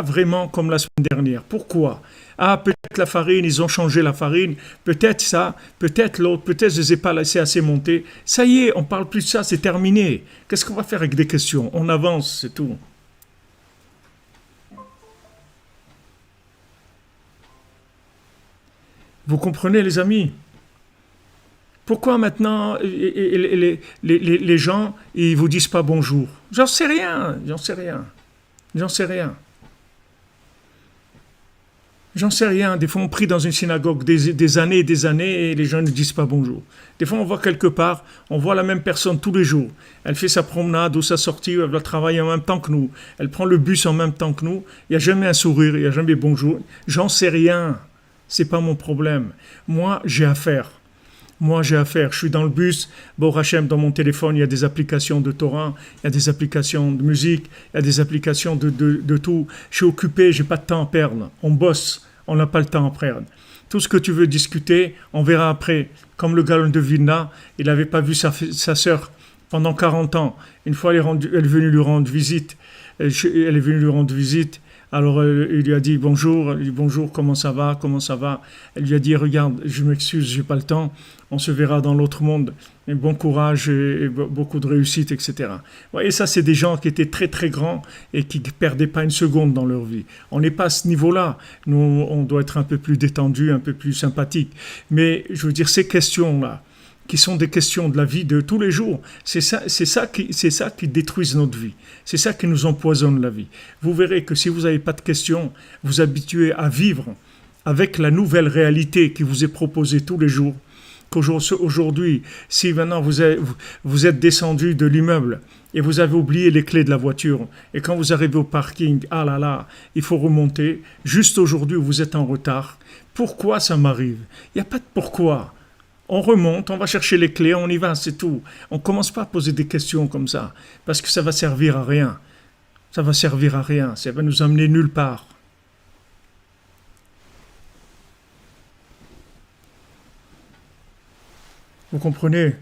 vraiment comme la semaine dernière. Pourquoi? Ah, peut-être la farine, ils ont changé la farine. Peut-être ça, peut-être l'autre, peut-être je ne les ai pas laissés assez monter. Ça y est, on ne parle plus de ça, c'est terminé. Qu'est-ce qu'on va faire avec des questions? On avance, c'est tout. Vous comprenez, les amis? Pourquoi maintenant les gens ils vous disent pas bonjour? J'en sais rien, j'en sais rien, j'en sais rien. J'en sais rien. Des fois, on prie dans une synagogue des années et des années et les gens ne disent pas bonjour. Des fois, on voit quelque part, on voit la même personne tous les jours. Elle fait sa promenade ou sa sortie, elle va travailler en même temps que nous. Elle prend le bus en même temps que nous. Il n'y a jamais un sourire, il n'y a jamais bonjour. J'en sais rien. C'est pas mon problème. Moi, j'ai affaire. Je suis dans le bus, Baruch Hashem, dans mon téléphone, il y a des applications de Torah, il y a des applications de musique, il y a des applications de tout. Je suis occupé, j'ai pas de temps à perdre. On bosse, on n'a pas le temps à perdre. Tout ce que tu veux discuter, on verra après. Comme le Gaon de Vilna, il n'avait pas vu sa sœur pendant 40 ans. Une fois, elle est venue lui rendre visite. Alors il lui a dit bonjour, comment ça va? Elle lui a dit regarde, je m'excuse, j'ai pas le temps, on se verra dans l'autre monde. Et bon courage et beaucoup de réussite, etc. Vous voyez, ça c'est des gens qui étaient très très grands et qui ne perdaient pas une seconde dans leur vie. On n'est pas à ce niveau-là. Nous, on doit être un peu plus détendu, un peu plus sympathique. Mais je veux dire, ces questions-là, qui sont des questions de la vie de tous les jours. C'est ça qui détruise notre vie. C'est ça qui nous empoisonne la vie. Vous verrez que si vous n'avez pas de questions, vous habituez à vivre avec la nouvelle réalité qui vous est proposée tous les jours. Qu'aujourd'hui, si maintenant vous êtes descendu de l'immeuble et vous avez oublié les clés de la voiture, et quand vous arrivez au parking, ah là là, il faut remonter. Juste aujourd'hui, vous êtes en retard. Pourquoi ça m'arrive? Il n'y a pas de pourquoi. On remonte, on va chercher les clés, on y va, c'est tout. On ne commence pas à poser des questions comme ça, parce que ça va servir à rien. Ça va servir à rien, ça va nous amener nulle part. Vous comprenez?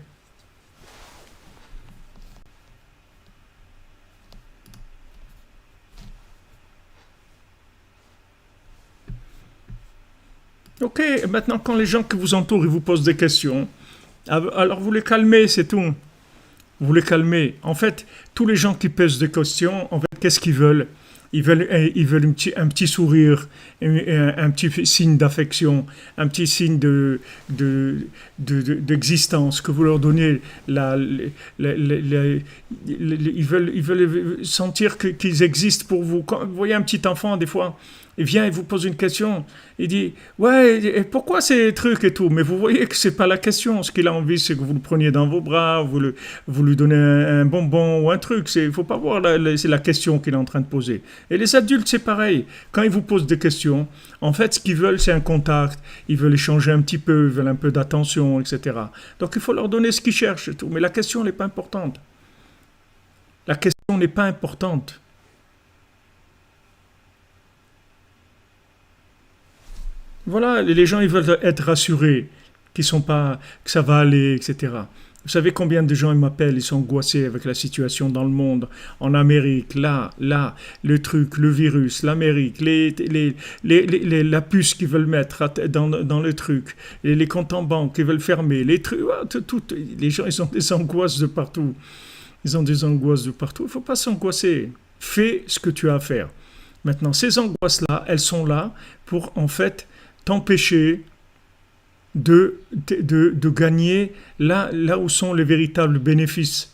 Ok, maintenant quand les gens qui vous entourent ils vous posent des questions, alors vous les calmez, c'est tout. Vous les calmez. En fait, tous les gens qui posent des questions, en fait, qu'est-ce qu'ils veulent? Ils veulent un petit sourire, un petit signe d'affection, un petit signe d'existence, que vous leur donnez. Ils veulent sentir qu'ils existent pour vous. Quand vous voyez un petit enfant, des fois, il vient et vous pose une question. Il dit ouais, et pourquoi ces trucs et tout? Mais vous voyez que c'est pas la question. Ce qu'il a envie, c'est que vous le preniez dans vos bras, vous lui donnez un bonbon ou un truc. Il faut pas voir c'est la question qu'il est en train de poser. Et les adultes, c'est pareil. Quand ils vous posent des questions, en fait, ce qu'ils veulent, c'est un contact. Ils veulent échanger un petit peu, ils veulent un peu d'attention, etc. Donc il faut leur donner ce qu'ils cherchent et tout. Mais la question n'est pas importante. La question n'est pas importante. Voilà, les gens ils veulent être rassurés, que ça va aller, etc. Vous savez combien de gens ils m'appellent, ils sont angoissés avec la situation dans le monde, en Amérique, là, le truc, le virus, l'Amérique, la puce qu'ils veulent mettre dans le truc, les comptes en banque qu'ils veulent fermer, les trucs, les gens ils ont des angoisses de partout. Il ne faut pas s'angoisser. Fais ce que tu as à faire. Maintenant, ces angoisses-là, elles sont là pour, en fait, t'empêcher de gagner là où sont les véritables bénéfices.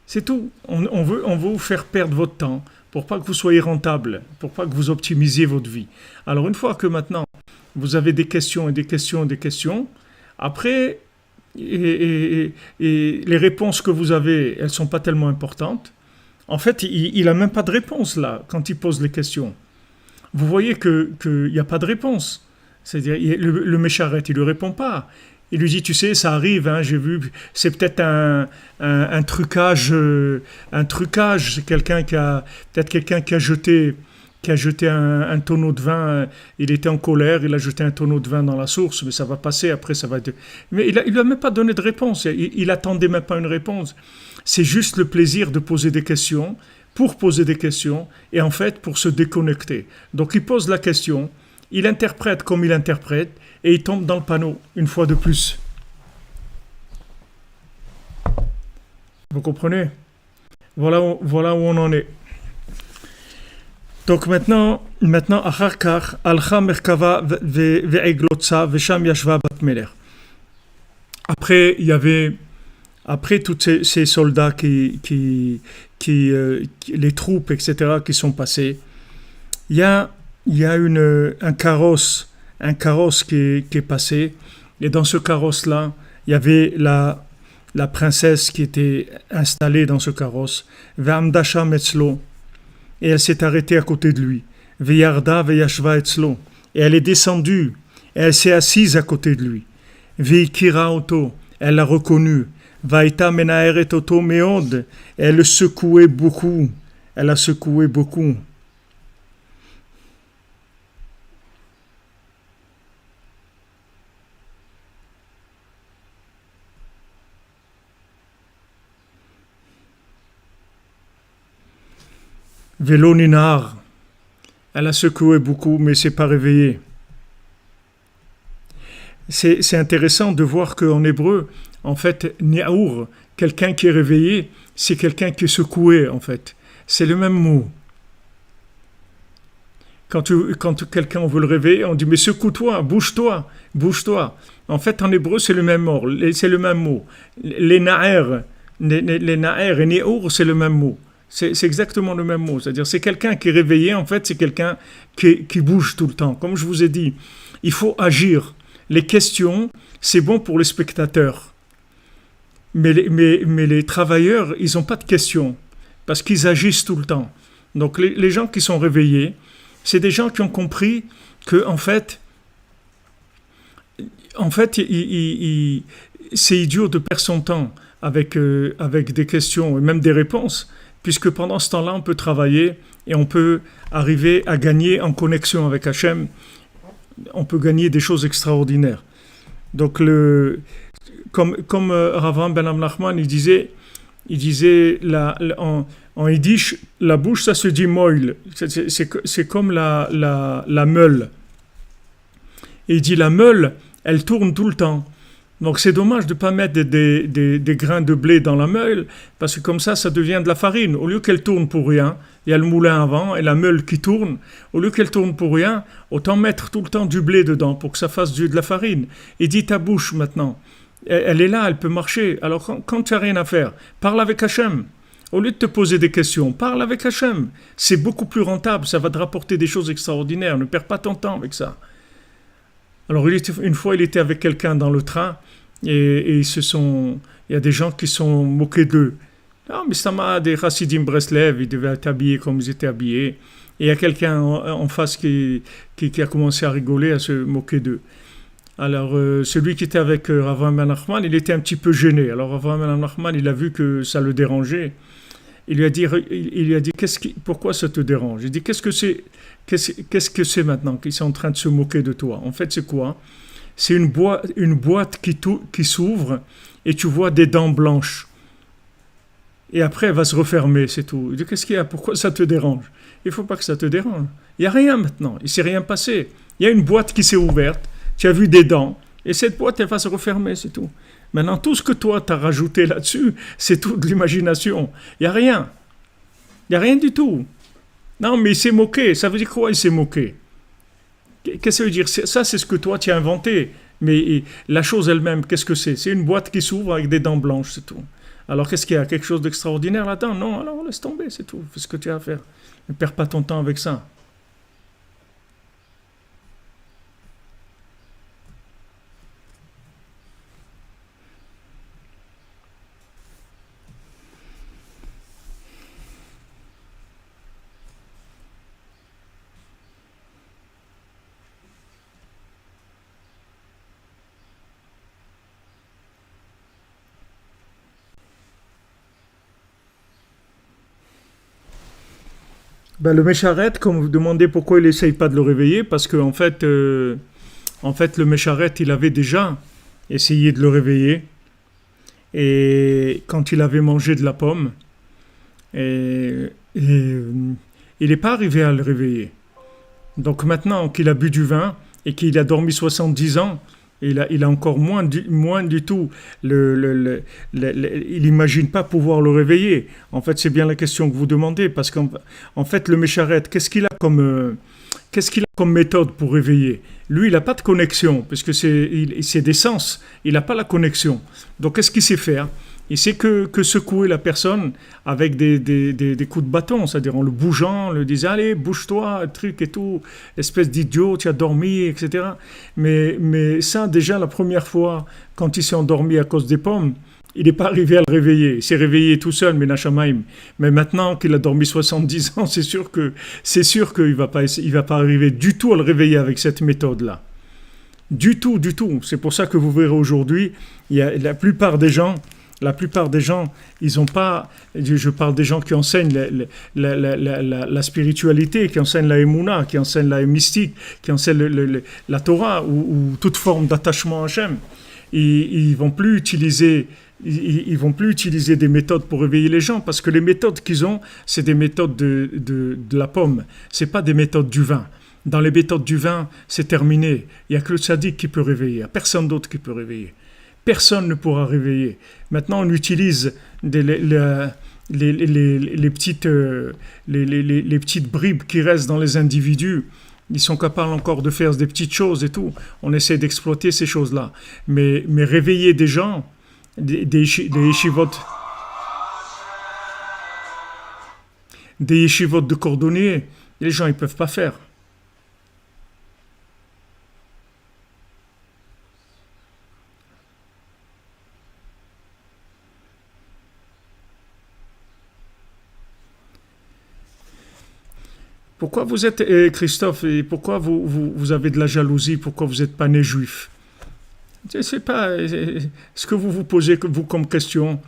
C'est tout. On veut vous faire perdre votre temps pour pas que vous soyez rentable, pour pas que vous optimisiez votre vie. Alors une fois que maintenant vous avez des questions et des questions et des questions, après et les réponses que vous avez, elles sont pas tellement importantes. En fait, il n'a même pas de réponse là, quand il pose les questions. Vous voyez qu'il n'y a pas de réponse. C'est-à-dire, le Mécharet, il ne lui répond pas. Il lui dit, tu sais, ça arrive, hein, j'ai vu, c'est peut-être un trucage, c'est quelqu'un qui a jeté un tonneau de vin, il était en colère, il a jeté un tonneau de vin dans la source, mais ça va passer, après ça va être... Mais il lui a même pas donné de réponse, il attendait même pas une réponse. C'est juste le plaisir de poser des questions, pour poser des questions, et en fait pour se déconnecter. Donc il pose la question, il interprète comme il interprète, et il tombe dans le panneau, une fois de plus. Vous comprenez? Voilà où on en est. Donc maintenant, אחר כך, הלכה מרכבה ועגלוצה, ושם ישבה בת מלך. Après tous ces soldats les troupes, etc., qui sont passés, il y a un carrosse qui est passé, et dans ce carrosse-là, il y avait la princesse qui était installée dans ce carrosse, Ve'amdasha metzlo, et elle s'est arrêtée à côté de lui, Ve'yarda ve'yashva etzlo, et elle est descendue, et elle s'est assise à côté de lui, Ve'ikira oto, elle l'a reconnu, Vaïta menaeret oto meod, elle le secouait beaucoup, elle a secoué beaucoup. Vélo Ninar, elle a secoué beaucoup, mais s'est pas réveillée. C'est intéressant de voir qu'en hébreu, en fait, Niaour, quelqu'un qui est réveillé, c'est quelqu'un qui est secoué, en fait. C'est le même mot. Quand quelqu'un on veut le réveiller, on dit mais secoue-toi, bouge-toi. En fait, en hébreu, c'est le même mot. Les naer et Niaour, c'est le même mot. C'est exactement le même mot. C'est-à-dire, c'est quelqu'un qui est réveillé, en fait, c'est quelqu'un qui bouge tout le temps. Comme je vous ai dit, il faut agir. Les questions, c'est bon pour les spectateurs. Mais les travailleurs, ils n'ont pas de questions, parce qu'ils agissent tout le temps. Donc, les gens qui sont réveillés, c'est des gens qui ont compris que, en fait, c'est idiot de perdre son temps avec des questions et même des réponses, puisque pendant ce temps-là, on peut travailler et on peut arriver à gagner en connexion avec Hachem. On peut gagner des choses extraordinaires. Donc, comme Rav Ben Nachman, il disait en yiddish, la bouche, ça se dit moil. C'est comme la meule. Et il dit la meule, elle tourne tout le temps. Donc c'est dommage de ne pas mettre des grains de blé dans la meule, parce que comme ça devient de la farine. Au lieu qu'elle tourne pour rien, il y a le moulin avant et la meule qui tourne. Au lieu qu'elle tourne pour rien, autant mettre tout le temps du blé dedans pour que ça fasse de la farine. Et dis ta bouche maintenant. Elle est là, elle peut marcher. Alors quand tu n'as rien à faire, parle avec Hachem. Au lieu de te poser des questions, parle avec Hachem. C'est beaucoup plus rentable, ça va te rapporter des choses extraordinaires. Ne perds pas ton temps avec ça. Alors une fois, il était avec quelqu'un dans le train et il y a des gens qui sont moqués d'eux. Ah, mais ça m'a des Hasidim Breslev, ils devaient être habillés comme ils étaient habillés. Et il y a quelqu'un en face qui a commencé à rigoler, à se moquer d'eux. Alors celui qui était avec Rav Ben Nachman, il était un petit peu gêné. Alors Rav Ben Nachman, il a vu que ça le dérangeait. Il lui a dit pourquoi ça te dérange? Il dit qu'est-ce que c'est maintenant qu'ils sont en train de se moquer de toi? En fait, c'est quoi? C'est une boîte qui s'ouvre et tu vois des dents blanches. Et après, elle va se refermer, c'est tout. Il dit qu'est-ce qu'il y a? Pourquoi ça te dérange? Il ne faut pas que ça te dérange. Il n'y a rien maintenant. Il ne s'est rien passé. Il y a une boîte qui s'est ouverte. Tu as vu des dents. Et cette boîte, elle va se refermer, c'est tout. Maintenant, tout ce que toi, tu as rajouté là-dessus, c'est tout de l'imagination. Il n'y a rien. Il n'y a rien du tout. Non, mais il s'est moqué. Ça veut dire quoi, il s'est moqué? Qu'est-ce que ça veut dire? Ça, c'est ce que toi, tu as inventé. Mais la chose elle-même, qu'est-ce que c'est? C'est une boîte qui s'ouvre avec des dents blanches, c'est tout. Alors, qu'est-ce qu'il y a? Quelque chose d'extraordinaire là-dedans? Non, alors laisse tomber, c'est tout. Fais ce que tu as à faire. Ne perds pas ton temps avec ça. Ben, le Mécharet, comme vous demandez pourquoi il n'essaye pas de le réveiller, parce qu'en en fait, le Mécharet, il avait déjà essayé de le réveiller. Et quand il avait mangé de la pomme, et il n'est pas arrivé à le réveiller. Donc maintenant qu'il a bu du vin et qu'il a dormi 70 ans, il a encore moins du tout. Il n'imagine pas pouvoir le réveiller. En fait, c'est bien la question que vous demandez, parce qu'en fait, le Mécharet, qu'est-ce qu'il a comme méthode pour réveiller? Lui, il n'a pas de connexion, parce que c'est des sens. Il n'a pas la connexion. Donc, qu'est-ce qu'il sait faire? Il sait que secouer la personne avec des coups de bâton, c'est-à-dire en le bougeant, le disant allez, bouge-toi, truc et tout, espèce d'idiot, tu as dormi, etc. Mais ça, déjà, la première fois, quand il s'est endormi à cause des pommes, il n'est pas arrivé à le réveiller. Il s'est réveillé tout seul, mais Nachamaim. Mais maintenant qu'il a dormi 70 ans, c'est sûr qu'il il va pas arriver du tout à le réveiller avec cette méthode-là. Du tout, du tout. C'est pour ça que vous verrez aujourd'hui, il y a la plupart des gens, ils n'ont pas. Je parle des gens qui enseignent la spiritualité, qui enseignent la émouna, qui enseignent la mystique, qui enseignent la Torah ou toute forme d'attachement à Hachem. Ils vont plus utiliser. Ils vont plus utiliser des méthodes pour réveiller les gens, parce que les méthodes qu'ils ont, c'est des méthodes de la pomme. C'est pas des méthodes du vin. Dans les méthodes du vin, c'est terminé. Il n'y a que le tzaddik qui peut réveiller. Il n'y a personne d'autre qui peut réveiller. Personne ne pourra réveiller. Maintenant, on utilise les petites bribes qui restent dans les individus. Ils sont capables encore de faire des petites choses et tout. On essaie d'exploiter ces choses-là. Mais réveiller des gens, des yeshivot de cordonniers, les gens, ils ne peuvent pas faire. Pourquoi vous êtes, Christophe, et pourquoi vous avez de la jalousie? Pourquoi vous n'êtes pas né juif? Je ne sais pas ce que vous posez vous comme question.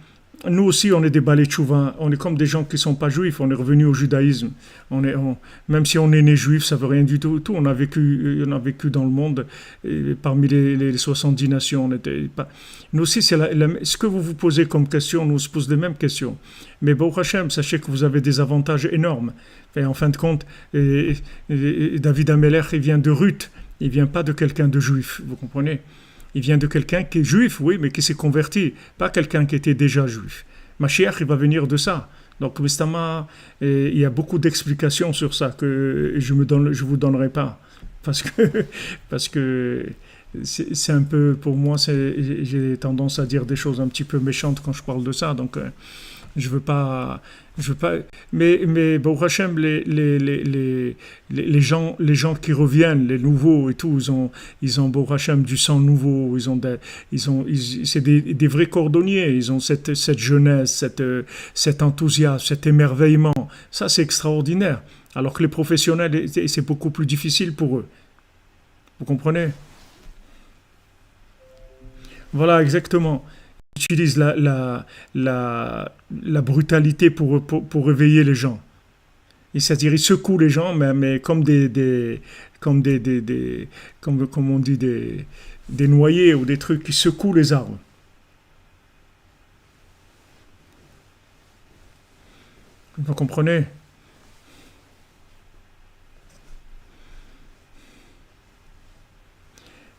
Nous aussi, on est des balais tchouva, on est comme des gens qui ne sont pas juifs, on est revenus au judaïsme. Même si on est né juif, ça ne veut rien du tout. On a vécu dans le monde, et parmi les 70 nations. Nous aussi, ce que vous posez comme question, nous on se pose les mêmes questions. Mais Baruch Hashem, sachez que vous avez des avantages énormes. Et en fin de compte, David Ameler, il vient de Ruth, il ne vient pas de quelqu'un de juif, vous comprenez? Il vient de quelqu'un qui est juif, oui, mais qui s'est converti, pas quelqu'un qui était déjà juif. Mashiach, il va venir de ça. Donc, Mestama, il y a beaucoup d'explications sur ça que je vous donnerai pas. Parce que c'est un peu, pour moi, j'ai tendance à dire des choses un petit peu méchantes quand je parle de ça. Donc, je veux pas. Mais Baruch Hashem, les gens qui reviennent, les nouveaux et tout, ils ont Baruch Hashem du sang nouveau. C'est des vrais cordonniers. Ils ont cette jeunesse, cet enthousiasme, cet émerveillement. Ça, c'est extraordinaire. Alors que les professionnels, c'est beaucoup plus difficile pour eux. Vous comprenez? Voilà, exactement. Utilise la brutalité pour réveiller les gens. Et c'est-à-dire, il secoue les gens, mais comme comme on dit, des noyers ou des trucs qui secouent les arbres. Vous comprenez?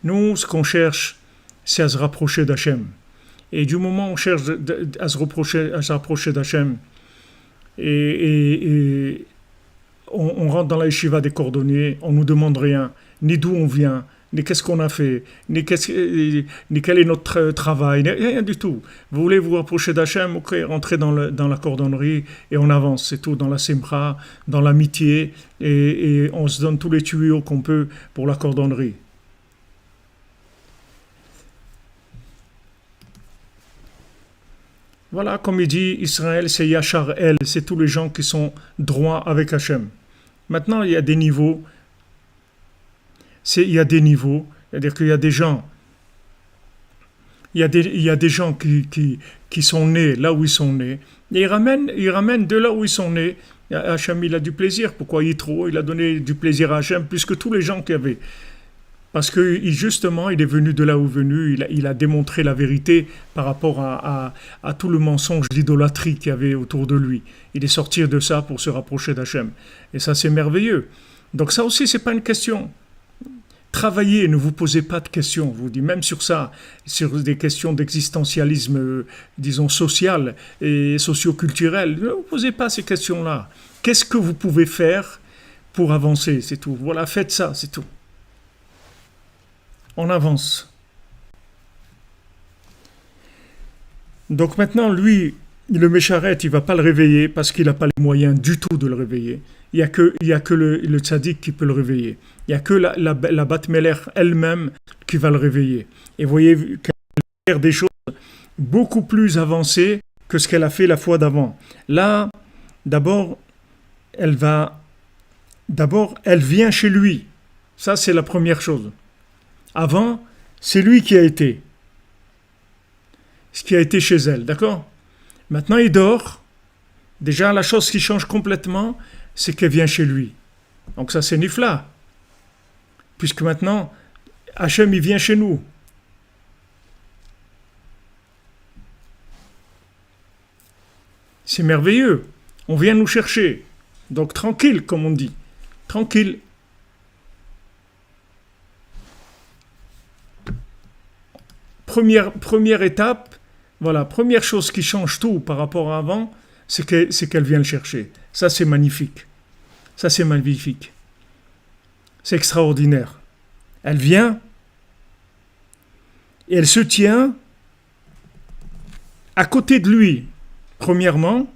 Nous, ce qu'on cherche, c'est à se rapprocher d'Hachem. Et du moment où on cherche à se rapprocher d'Hachem, et on rentre dans la yeshiva des cordonniers, on ne nous demande rien, ni d'où on vient, ni qu'est-ce qu'on a fait, ni quel est notre travail, rien du tout. Vous voulez vous rapprocher d'Hachem, ok, rentrez dans la cordonnerie et on avance, c'est tout, dans la simcha, dans l'amitié, et on se donne tous les tuyaux qu'on peut pour la cordonnerie. Voilà, comme il dit, Israël, c'est Yachar El, c'est tous les gens qui sont droits avec Hachem. Maintenant, il y a des niveaux. C'est-à-dire qu'il y a des gens. Il y a des gens qui sont nés là où ils sont nés. Et ils ramènent de là où ils sont nés Hachem, il a du plaisir. Pourquoi Yitro? Il a donné du plaisir à Hachem plus que tous les gens qu'il y avait. Parce que justement, il est venu de là où venu, il a démontré la vérité par rapport à tout le mensonge d'idolâtrie qu'il y avait autour de lui. Il est sorti de ça pour se rapprocher d'Hachem. Et ça, c'est merveilleux. Donc ça aussi, c'est pas une question. Travaillez, ne vous posez pas de questions. Je vous dis, même sur ça, sur des questions d'existentialisme, disons, social et socio-culturel, ne vous posez pas ces questions-là. Qu'est-ce que vous pouvez faire pour avancer? C'est tout. Voilà, faites ça, c'est tout. On avance. Donc maintenant, lui, le Mécharet, il ne va pas le réveiller parce qu'il n'a pas les moyens du tout de le réveiller. Il n'y a que le tzaddik qui peut le réveiller. Il n'y a que la Bat Meler elle-même qui va le réveiller. Et vous voyez qu'elle va faire des choses beaucoup plus avancées que ce qu'elle a fait la fois d'avant. Là, d'abord, elle vient chez lui. Ça, c'est la première chose. Avant, c'est lui qui a été. Ce qui a été chez elle, d'accord? Maintenant, il dort. Déjà, la chose qui change complètement, c'est qu'elle vient chez lui. Donc ça, c'est Nifla. Puisque maintenant, Hachem, il vient chez nous. C'est merveilleux. On vient nous chercher. Donc tranquille, comme on dit. Tranquille. Première étape, voilà, première chose qui change tout par rapport à avant, c'est qu'elle vient le chercher. Ça, c'est magnifique. Ça, c'est magnifique. C'est extraordinaire. Elle vient et elle se tient à côté de lui. Premièrement,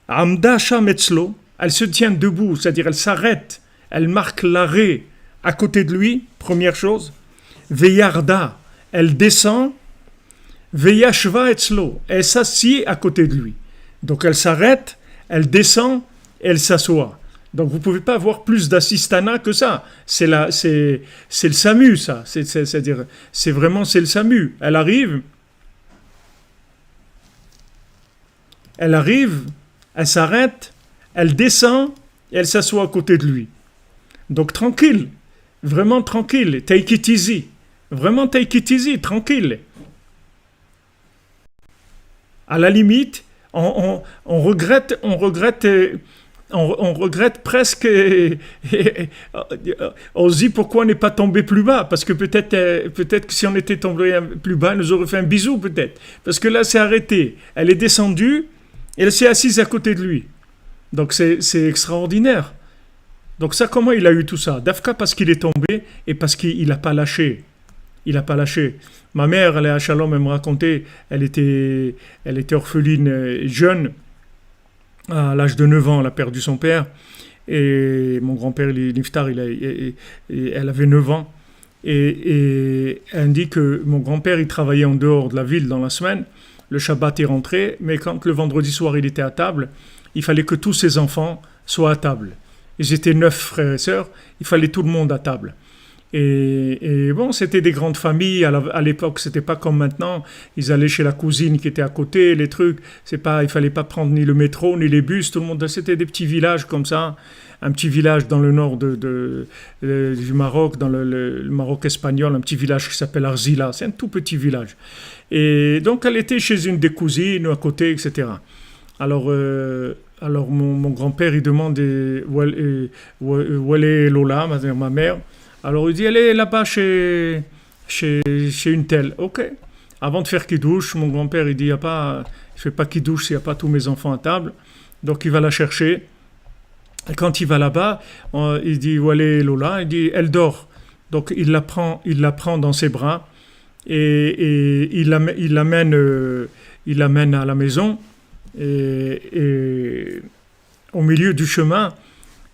Amda Shametzlo, elle se tient debout, c'est-à-dire elle s'arrête, elle marque l'arrêt à côté de lui, première chose. Veyarda, elle descend, Veyashva etzlo, elle s'assied à côté de lui. Donc elle s'arrête, elle descend, elle s'assoit. Donc vous ne pouvez pas avoir plus d'assistanat que ça. C'est le SAMU, ça. C'est-à-dire, c'est le SAMU. Elle arrive, elle s'arrête, elle descend, et elle s'assoit à côté de lui. Donc tranquille, vraiment tranquille, take it easy. Vraiment take it easy, tranquille. À la limite, on regrette presque, on se dit pourquoi on n'est pas tombé plus bas, parce que peut-être que si on était tombé plus bas, elle nous aurait fait un bisou peut-être, parce que là c'est arrêté, elle est descendue, et elle s'est assise à côté de lui, donc c'est extraordinaire. Donc ça, comment il a eu tout ça? Dafka parce qu'il est tombé, et parce qu'il n'a pas lâché. Il n'a pas lâché. Ma mère, elle est à Shalom, elle me racontait, elle était orpheline jeune, à l'âge de 9 ans, elle a perdu son père, et mon grand-père, Niftar, elle avait 9 ans, et elle dit que mon grand-père, il travaillait en dehors de la ville dans la semaine, le Shabbat, il rentrait, mais quand le vendredi soir, il était à table, il fallait que tous ses enfants soient à table. Ils étaient 9 frères et sœurs, il fallait tout le monde à table. Et bon, c'était des grandes familles. À l'époque, c'était pas comme maintenant. Ils allaient chez la cousine qui était à côté, les trucs. Il fallait pas prendre ni le métro ni les bus. Tout le monde, c'était des petits villages comme ça. Un petit village dans le nord du Maroc, dans le Maroc espagnol, un petit village qui s'appelle Arzila. C'est un tout petit village. Et donc, elle était chez une des cousines à côté, etc. Alors mon grand-père, il demande où elle est Lola, ma mère. Alors il dit, elle est là-bas chez une telle. Ok. Avant de faire Kidouche, mon grand-père, il dit, je ne fais pas Kidouche s'il n'y a pas tous mes enfants à table. Donc il va la chercher. Et quand il va là-bas, il dit, où elle est Lola? Il dit, elle dort. Donc il la prend dans ses bras et il l'amène à la maison. Et au milieu du chemin,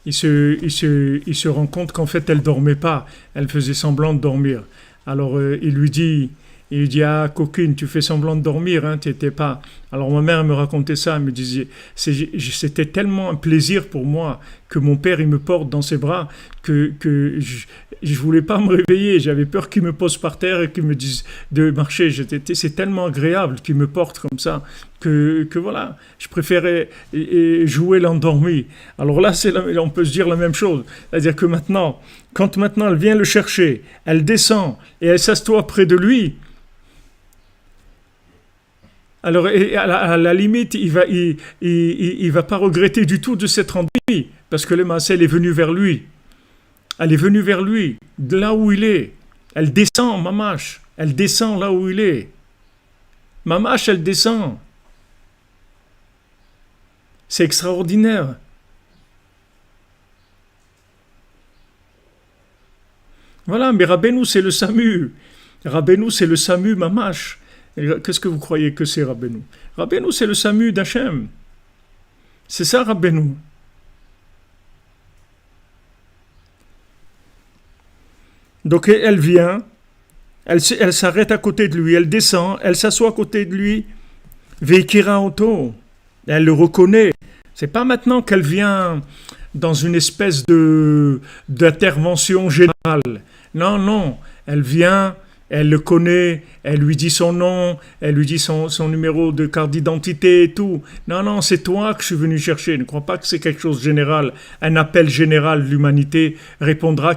il se rend compte qu'en fait, elle ne dormait pas. Elle faisait semblant de dormir. Alors, il lui dit, ah, coquine, tu fais semblant de dormir, hein, t'étais pas... Alors ma mère me racontait ça, elle me disait, c'était tellement un plaisir pour moi que mon père il me porte dans ses bras que je voulais pas me réveiller, j'avais peur qu'il me pose par terre et qu'il me dise de marcher. C'est tellement agréable qu'il me porte comme ça que voilà, je préférais jouer l'endormi. Alors là, on peut se dire la même chose, c'est-à-dire que quand maintenant elle vient le chercher, elle descend et elle s'assoit près de lui. Alors, à la limite, il va pas regretter du tout de s'être endormi, parce que le Maaseh est venu vers lui. Elle est venue vers lui, de là où il est. Elle descend, Mamash. Elle descend là où il est. Mamash, elle descend. C'est extraordinaire. Voilà, mais Rabbeinu, c'est le Samu. Rabbeinu, c'est le Samu, Mamash. Qu'est-ce que vous croyez que c'est Rabbeinu? Rabbeinu, c'est le Samu d'Hachem. C'est ça, Rabbeinu. Donc elle vient, elle s'arrête à côté de lui, elle descend, elle s'assoit à côté de lui. Veikira Oto. Elle le reconnaît. C'est pas maintenant qu'elle vient dans une espèce d'intervention générale. Non, non. Elle vient, elle le connaît, elle lui dit son nom, elle lui dit son numéro de carte d'identité et tout. Non, non, c'est toi que je suis venu chercher. Ne crois pas que c'est quelque chose de général. Un appel général de l'humanité répondra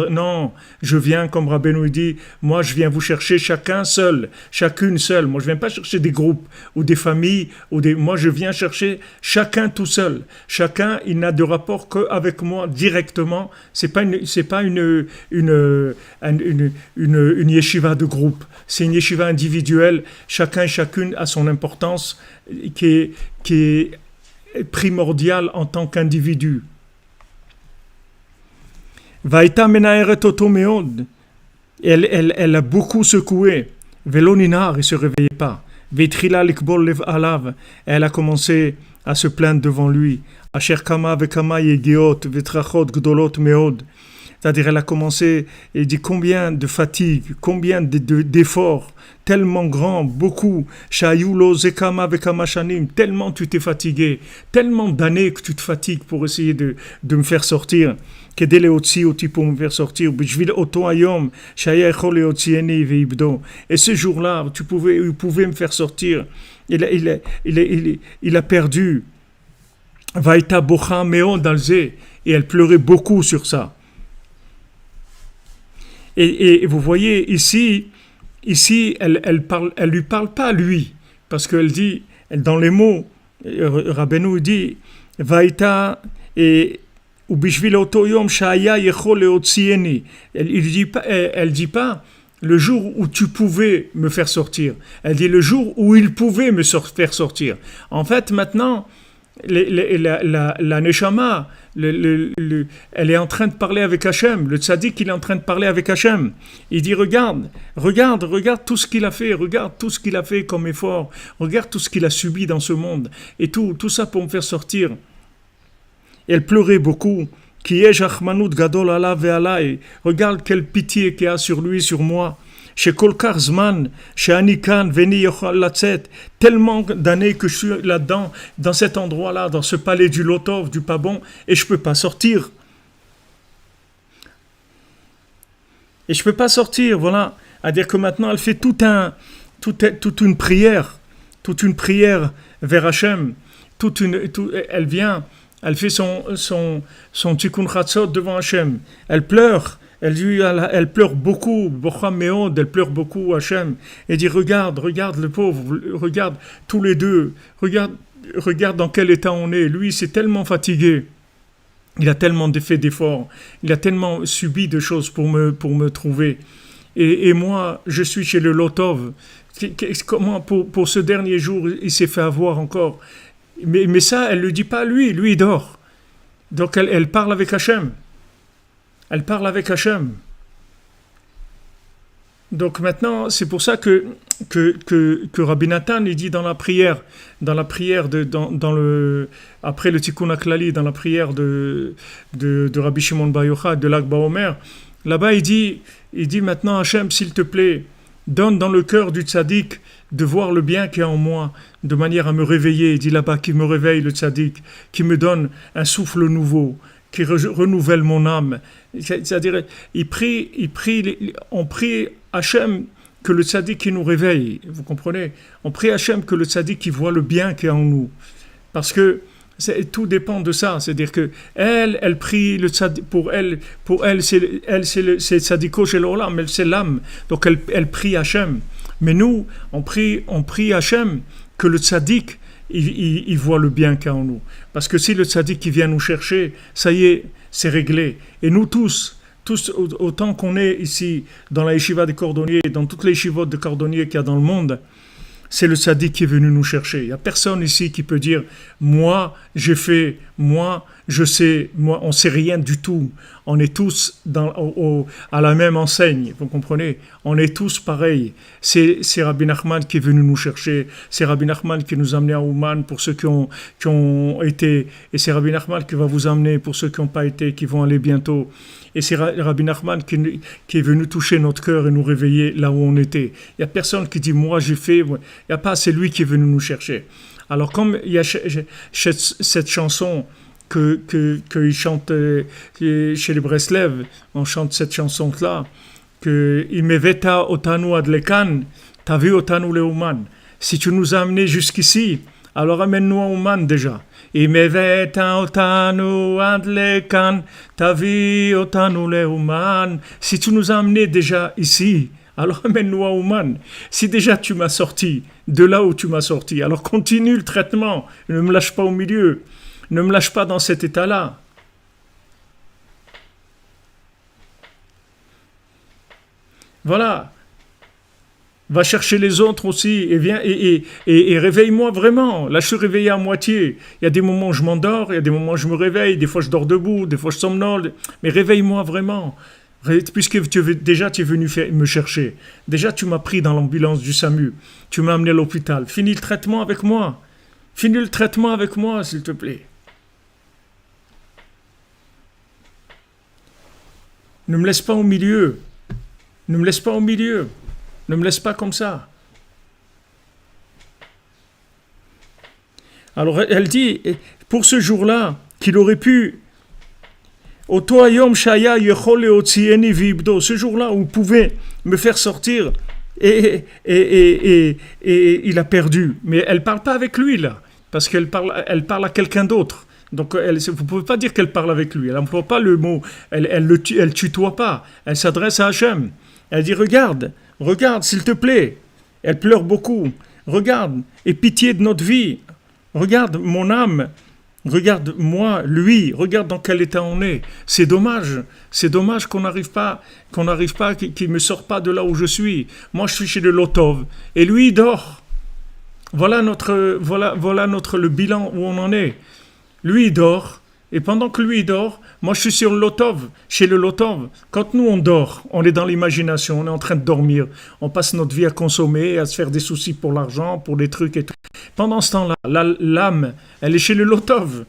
non, je viens, comme Rabbeinu dit, moi je viens vous chercher chacun seul, chacune seule. Moi je viens pas chercher des groupes ou des familles, moi je viens chercher chacun tout seul. Chacun, il n'a de rapport qu'avec moi directement. C'est pas une yeshiva de groupe. C'est une yeshiva individuelle, chacun et chacune a son importance qui est primordiale en tant qu'individu. Vaïta menaeret oto meod. Elle a beaucoup secoué. Veloninar, il ne se réveillait pas. Vetrila likbol lev alav. Elle a commencé à se plaindre devant lui. Asher kama vekama yegiot vetrachot gdolot meod. C'est-à-dire, elle a commencé et dit combien de fatigue, combien d'efforts, tellement grand, beaucoup. Shayulo zekama vekama shanim, tellement tu t'es fatigué, tellement d'années que tu te fatigues pour essayer de me faire sortir. Kedele otsi oti pour me faire sortir. Bishvil oto ayom, shaya echol otzieni veibdo. Et ce jour-là, il pouvait me faire sortir. Il a perdu. Vaïta bocha meon dalze. Et elle pleurait beaucoup sur ça. Et vous voyez, ici elle lui parle pas à lui, parce qu'elle dit, dans les mots, Rabbeinu dit, Vaïta et ubishvil oto yom shaya yechol leotzieni. Elle dit pas le jour où tu pouvais me faire sortir. Elle dit le jour où il pouvait me faire sortir. En fait, maintenant, la neshama, elle est en train de parler avec Hachem. Le tzaddik, il est en train de parler avec Hachem. Il dit, regarde tout ce qu'il a fait, regarde tout ce qu'il a fait comme effort, regarde tout ce qu'il a subi dans ce monde, et tout ça pour me faire sortir. Et elle pleurait beaucoup. Qui est Jachmanout Gadol Allah ve'alai. Regarde quelle pitié qu'il y a sur lui, sur moi. Chez Kolkar Zman, chez Anikan, Veni Yochal Latzet, tellement d'années que je suis là-dedans, dans cet endroit-là, dans ce palais du Lotov, du Pabon, et je ne peux pas sortir. Et je ne peux pas sortir, voilà. C'est-à-dire que maintenant, elle fait toute une prière vers Hachem. Elle vient, elle fait son tikkun chatzot devant Hachem. Elle pleure. Elle pleure beaucoup, elle pleure beaucoup, Hachem. Elle dit, regarde le pauvre, regarde tous les deux, regarde dans quel état on est. Lui, c'est tellement fatigué. Il a tellement fait d'efforts. Il a tellement subi de choses pour me trouver. Et moi, je suis chez le Lotov. Comment, pour ce dernier jour, il s'est fait avoir encore. Mais ça, elle ne le dit pas à lui. Lui, il dort. Donc, elle parle avec Hachem. Elle parle avec Hachem. Donc maintenant, c'est pour ça que Rabbi Nathan, il dit dans la prière après le Tikkun HaKlali, dans la prière de Rabbi Shimon Bar Yochai, de Lag BaOmer, là-bas il dit maintenant, Hachem, s'il te plaît, donne dans le cœur du tzaddik de voir le bien qui est en moi, de manière à me réveiller. Il dit là-bas qu'il me réveille le tzaddik, qui me donne un souffle nouveau, qui renouvelle mon âme. C'est-à-dire, on prie Hachem que le tzaddik qui nous réveille, vous comprenez? On prie Hachem que le tzaddik qui voit le bien qui est en nous. Parce que tout dépend de ça, c'est-à-dire que elle prie le tzaddik, pour elle c'est tzadiko shel olam, elle c'est l'âme, donc elle prie Hachem. Mais nous, on prie Hachem que le tzaddik il voit le bien qu'il y a en nous. Parce que si le tzaddik qui vient nous chercher, ça y est, c'est réglé. Et nous tous, autant qu'on est ici dans la yeshiva des cordonniers, dans toutes les yeshivot de cordonniers qu'il y a dans le monde, c'est le tzaddik qui est venu nous chercher. Il n'y a personne ici qui peut dire « moi, j'ai fait, moi, je sais, moi, on ne sait rien du tout ». On est tous à la même enseigne, vous comprenez? On est tous pareils. C'est Rabbi Nachman qui est venu nous chercher. C'est Rabbi Nachman qui nous a amenés à Ouman pour ceux qui ont été. Et c'est Rabbi Nachman qui va vous amener pour ceux qui n'ont pas été, qui vont aller bientôt. Et c'est Rabbi Nachman qui est venu toucher notre cœur et nous réveiller là où on était. Il n'y a personne qui dit « moi j'ai fait ». Il n'y a pas, c'est lui qui est venu nous chercher. Alors comme il y a cette chanson qu'il chante chez les Breslev, on chante cette chanson-là, que « Imeveta otanu adlekan, tavi otanu leuman ». Si tu nous as amenés jusqu'ici, alors amène-nous à Ouman déjà. Imeveta otanu adlekan, tavi otanu leuman. Si tu nous as amenés déjà ici, alors amène-nous à Ouman. Si déjà tu m'as sorti de là où tu m'as sorti, alors continue le traitement, ne me lâche pas au milieu. Ne me lâche pas dans cet état-là. Voilà. Va chercher les autres aussi et viens et réveille-moi vraiment. Là, je suis réveillé à moitié. Il y a des moments où je m'endors, il y a des moments où je me réveille, des fois je dors debout, des fois je somnole. Mais réveille-moi vraiment. Puisque déjà tu es venu me chercher. Déjà tu m'as pris dans l'ambulance du SAMU. Tu m'as amené à l'hôpital. Finis le traitement avec moi. Finis le traitement avec moi, s'il te plaît. Ne me laisse pas au milieu. Ne me laisse pas au milieu. Ne me laisse pas comme ça. Alors elle dit, pour ce jour-là, qu'il aurait pu, ce jour-là où il pouvait me faire sortir, et il a perdu. Mais elle ne parle pas avec lui là, parce qu'elle parle à quelqu'un d'autre. Donc, vous ne pouvez pas dire qu'elle parle avec lui. Elle n'emploie pas le mot. Elle tutoie pas. Elle s'adresse à Hachem. Elle dit, regarde, s'il te plaît. Elle pleure beaucoup. Regarde, aie pitié de notre vie. Regarde mon âme. Regarde moi, lui. Regarde dans quel état on est. C'est dommage. C'est dommage qu'on n'arrive pas, qu'il me sort pas de là où je suis. Moi, je suis chez le Lotov. Et lui, il dort. Voilà le bilan où on en est. Lui, il dort, et pendant que lui, il dort, moi, je suis sur le Lotov, chez le Lotov. Quand nous, on dort, on est dans l'imagination, on est en train de dormir, on passe notre vie à consommer, à se faire des soucis pour l'argent, pour des trucs et tout. Pendant ce temps-là, l'âme, elle est chez le Lotov.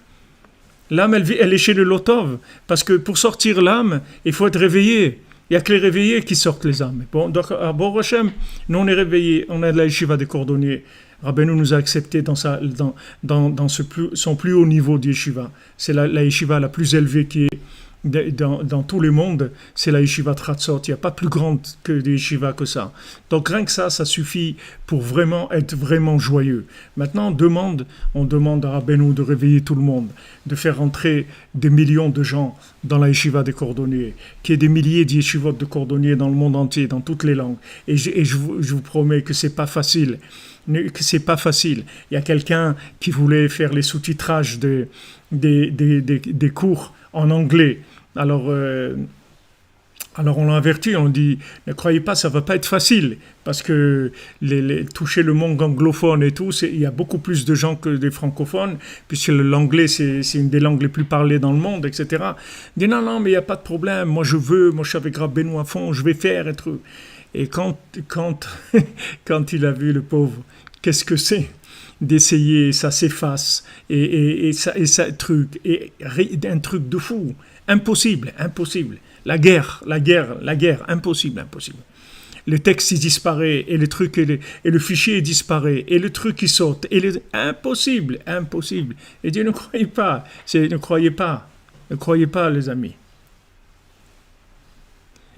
L'âme, elle est chez le Lotov, parce que pour sortir l'âme, il faut être réveillé. Il n'y a que les réveillés qui sortent les âmes. Bon, donc, à Bor Hashem, nous, on est réveillés, on est de la yeshiva des cordonniers. Rabbeinu nous a acceptés dans son plus haut niveau de yeshiva. C'est la yeshiva la plus élevée qui est dans tous les mondes, c'est la yeshiva Tratzot. Il n'y a pas plus grande que des yeshivas que ça. Donc rien que ça suffit pour vraiment être vraiment joyeux. Maintenant, on demande à Rabbeinu de réveiller tout le monde, de faire rentrer des millions de gens dans la yeshiva des cordonniers, qu'il y ait des milliers de yeshivot de cordonniers dans le monde entier, dans toutes les langues. Et je vous promets que c'est pas facile. Il y a quelqu'un qui voulait faire les sous-titrages des cours en anglais. Alors on l'a averti, on dit, ne croyez pas, ça va pas être facile, parce que toucher le monde anglophone et tout, il y a beaucoup plus de gens que des francophones, puisque l'anglais, c'est une des langues les plus parlées dans le monde, etc. Il dit, non, mais il n'y a pas de problème, moi je suis avec Rabbeinu à fond, je vais faire et tout. Et quand il a vu le pauvre, qu'est-ce que c'est d'essayer, ça s'efface, et ça truc, et un truc de fou, impossible, la guerre, impossible. le texte il disparaît, et le truc, et le fichier il disparaît, et le truc il saute, impossible, impossible. Et Dieu ne croyait pas, ne croyez pas les amis.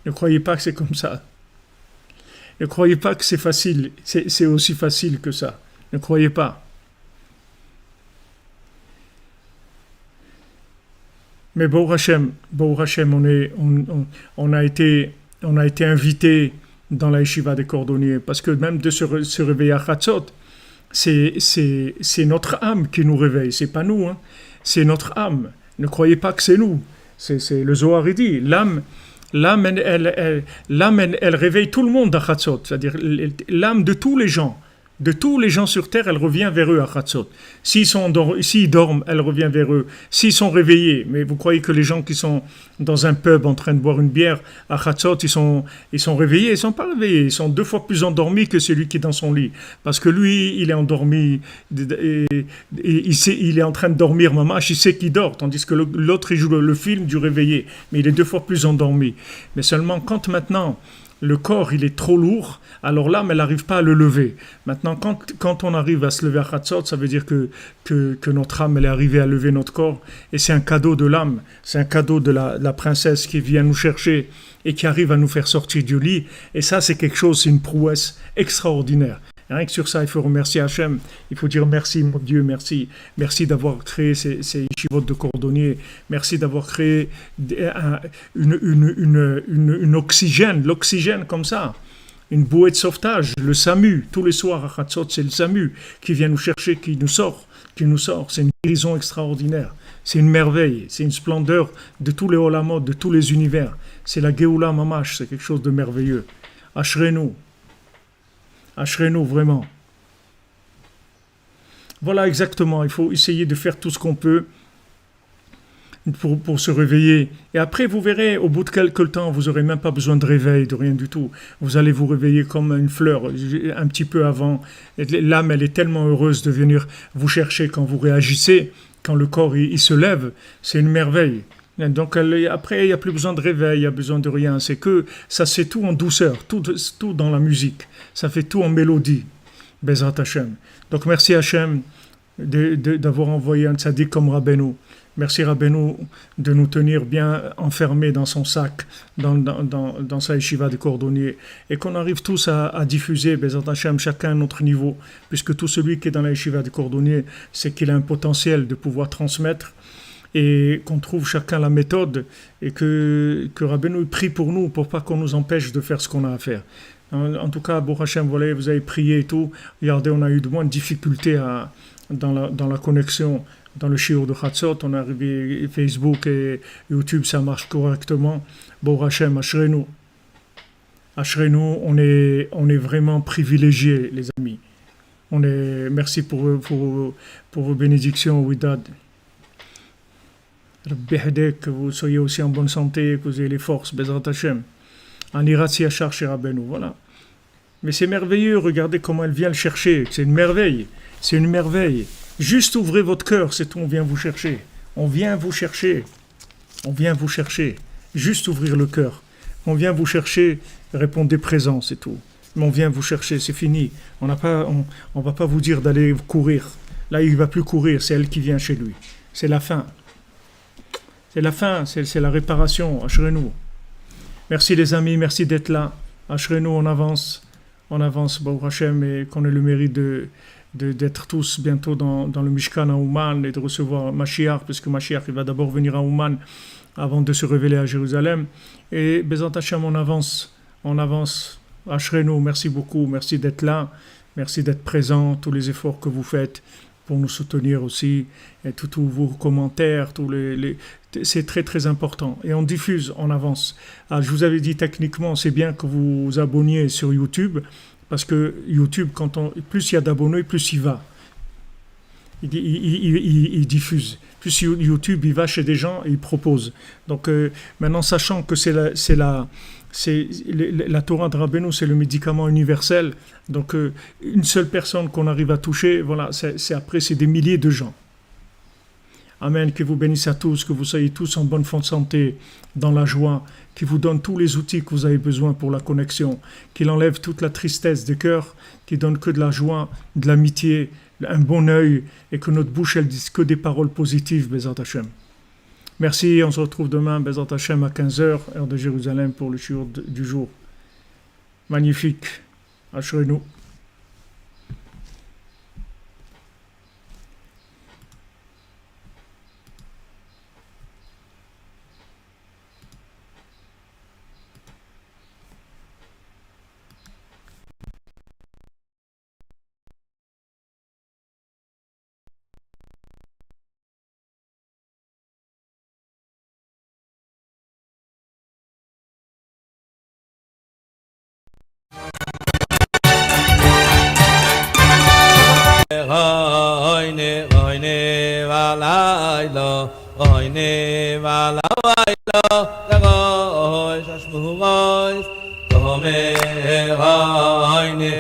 Ne croyez pas que c'est comme ça. Ne croyez pas que c'est facile, c'est aussi facile que ça. Ne croyez pas. Mais Baruch Hashem, on a été invité dans la yeshiva des cordonniers, parce que même de se réveiller à Chatzot, c'est notre âme qui nous réveille, c'est pas nous, hein. C'est notre âme. Ne croyez pas que c'est nous. C'est le Zohar, il dit, l'âme, elle réveille tout le monde à Chatzot, c'est-à-dire l'âme de tous les gens. De tous les gens sur terre, elle revient vers eux à Chatzot. S'ils dorment, elle revient vers eux. S'ils sont réveillés, mais vous croyez que les gens qui sont dans un pub en train de boire une bière à Chatzot, ils sont réveillés? Ils ne sont pas réveillés. Ils sont 2 fois plus endormis que celui qui est dans son lit. Parce que lui, il est endormi, et il est en train de dormir, mamache, il sait qu'il dort. Tandis que l'autre, il joue le film du réveillé. Mais il est 2 fois plus endormi. Mais seulement quand maintenant le corps il est trop lourd, alors l'âme elle n'arrive pas à le lever. Maintenant quand on arrive à se lever à Chatzot, ça veut dire que notre âme elle est arrivée à lever notre corps, et c'est un cadeau de l'âme, c'est un cadeau de la princesse qui vient nous chercher et qui arrive à nous faire sortir du lit, et ça c'est quelque chose, c'est une prouesse extraordinaire. Et rien que sur ça, il faut remercier Hachem, il faut dire merci mon Dieu, merci d'avoir créé ces yeshivot de cordonniers, merci d'avoir créé une oxygène, l'oxygène comme ça, une bouée de sauvetage, le SAMU, tous les soirs à Chatzot, c'est le SAMU qui vient nous chercher, qui nous sort, c'est une guérison extraordinaire, c'est une merveille, c'est une splendeur de tous les olamot, de tous les univers, c'est la Géoula Mamash, c'est quelque chose de merveilleux. Ashrenu, vraiment. Voilà exactement, il faut essayer de faire tout ce qu'on peut pour se réveiller. Et après, vous verrez, au bout de quelques temps, vous n'aurez même pas besoin de réveil, de rien du tout. Vous allez vous réveiller comme une fleur, un petit peu avant. L'âme, elle est tellement heureuse de venir vous chercher quand vous réagissez, quand le corps il se lève, c'est une merveille. Donc après, il n'y a plus besoin de réveil, il n'y a besoin de rien. C'est que ça c'est tout en douceur, tout dans la musique. Ça fait tout en mélodie. Bezrat Hashem. Donc merci Hashem d'avoir envoyé un tzaddik comme Rabbeinu. Merci Rabbeinu de nous tenir bien enfermés dans son sac, dans sa yeshiva de cordonniers. Et qu'on arrive tous à diffuser, Bezrat Hashem, chacun à notre niveau. Puisque tout celui qui est dans la yeshiva de cordonniers, c'est qu'il a un potentiel de pouvoir transmettre. Et qu'on trouve chacun la méthode, et que Rabbeinu prie pour nous, pour pas qu'on nous empêche de faire ce qu'on a à faire. En tout cas, Baruch Hashem, voilà, vous avez prié et tout. Regardez, on a eu de moins de difficultés dans la connexion, dans le shiur de Chatzot. On est arrivé Facebook et YouTube, ça marche correctement. Baruch Hashem, Ashrenu, on est vraiment privilégiés, les amis. Merci pour vos bénédictions, Widad. Que vous soyez aussi en bonne santé, que vous ayez les forces, Bezrat Hashem. En Iratzi Yachar chez Rabbeinu, voilà. Mais c'est merveilleux, regardez comment elle vient le chercher, c'est une merveille, Juste ouvrez votre cœur, c'est tout, on vient vous chercher. Juste ouvrir le cœur. On vient vous chercher, répondez présent, c'est tout. Mais on vient vous chercher, c'est fini. On va pas vous dire d'aller courir. Là, il va plus courir, c'est elle qui vient chez lui. C'est la fin. C'est la réparation. Ashrenu. Merci les amis, merci d'être là. Ashrenu, on avance, Baruch Hashem, et qu'on ait le mérite d'être tous bientôt dans le Mishkan à Ouman et de recevoir Mashiach, parce que Mashiach il va d'abord venir à Ouman avant de se révéler à Jérusalem. Et Bezrat Hashem, on avance. Ashrenu, merci beaucoup, merci d'être là, merci d'être présent, tous les efforts que vous faites pour nous soutenir aussi, et tous vos commentaires, c'est très très important. Et on diffuse, on avance. Je vous avais dit techniquement, c'est bien que vous vous abonniez sur YouTube, parce que YouTube, plus il y a d'abonnés, plus il va. Il diffuse. Plus YouTube, il va chez des gens et il propose. Donc maintenant, sachant que la Torah de Rabbeinu, c'est le médicament universel. Donc une seule personne qu'on arrive à toucher, voilà, c'est des milliers de gens. Amen. Que vous bénisse à tous, que vous soyez tous en bonne santé, dans la joie, qu'il vous donne tous les outils que vous avez besoin pour la connexion, qu'il enlève toute la tristesse des cœurs, qu'il donne que de la joie, de l'amitié, un bon œil, et que notre bouche, elle dise que des paroles positives, Bezat Hashem. Merci, on se retrouve demain, Bezat Hashem, à 15h, heure de Jérusalem, pour le shiur du jour. Magnifique. Ashrenu. Oyne valaylo, oyne valaylo, legoy shashmugoy, kome oyne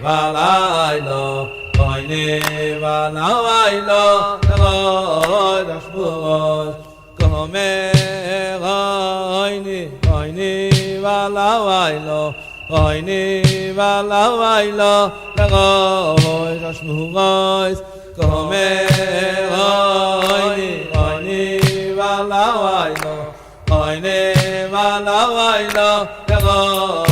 valaylo, oyne valaylo, legoy shashmugoy, kome oyne valaylo. Oyne valaylo, legoy shashmugoy, kome oyne valaylo, oyne valaylo, legoy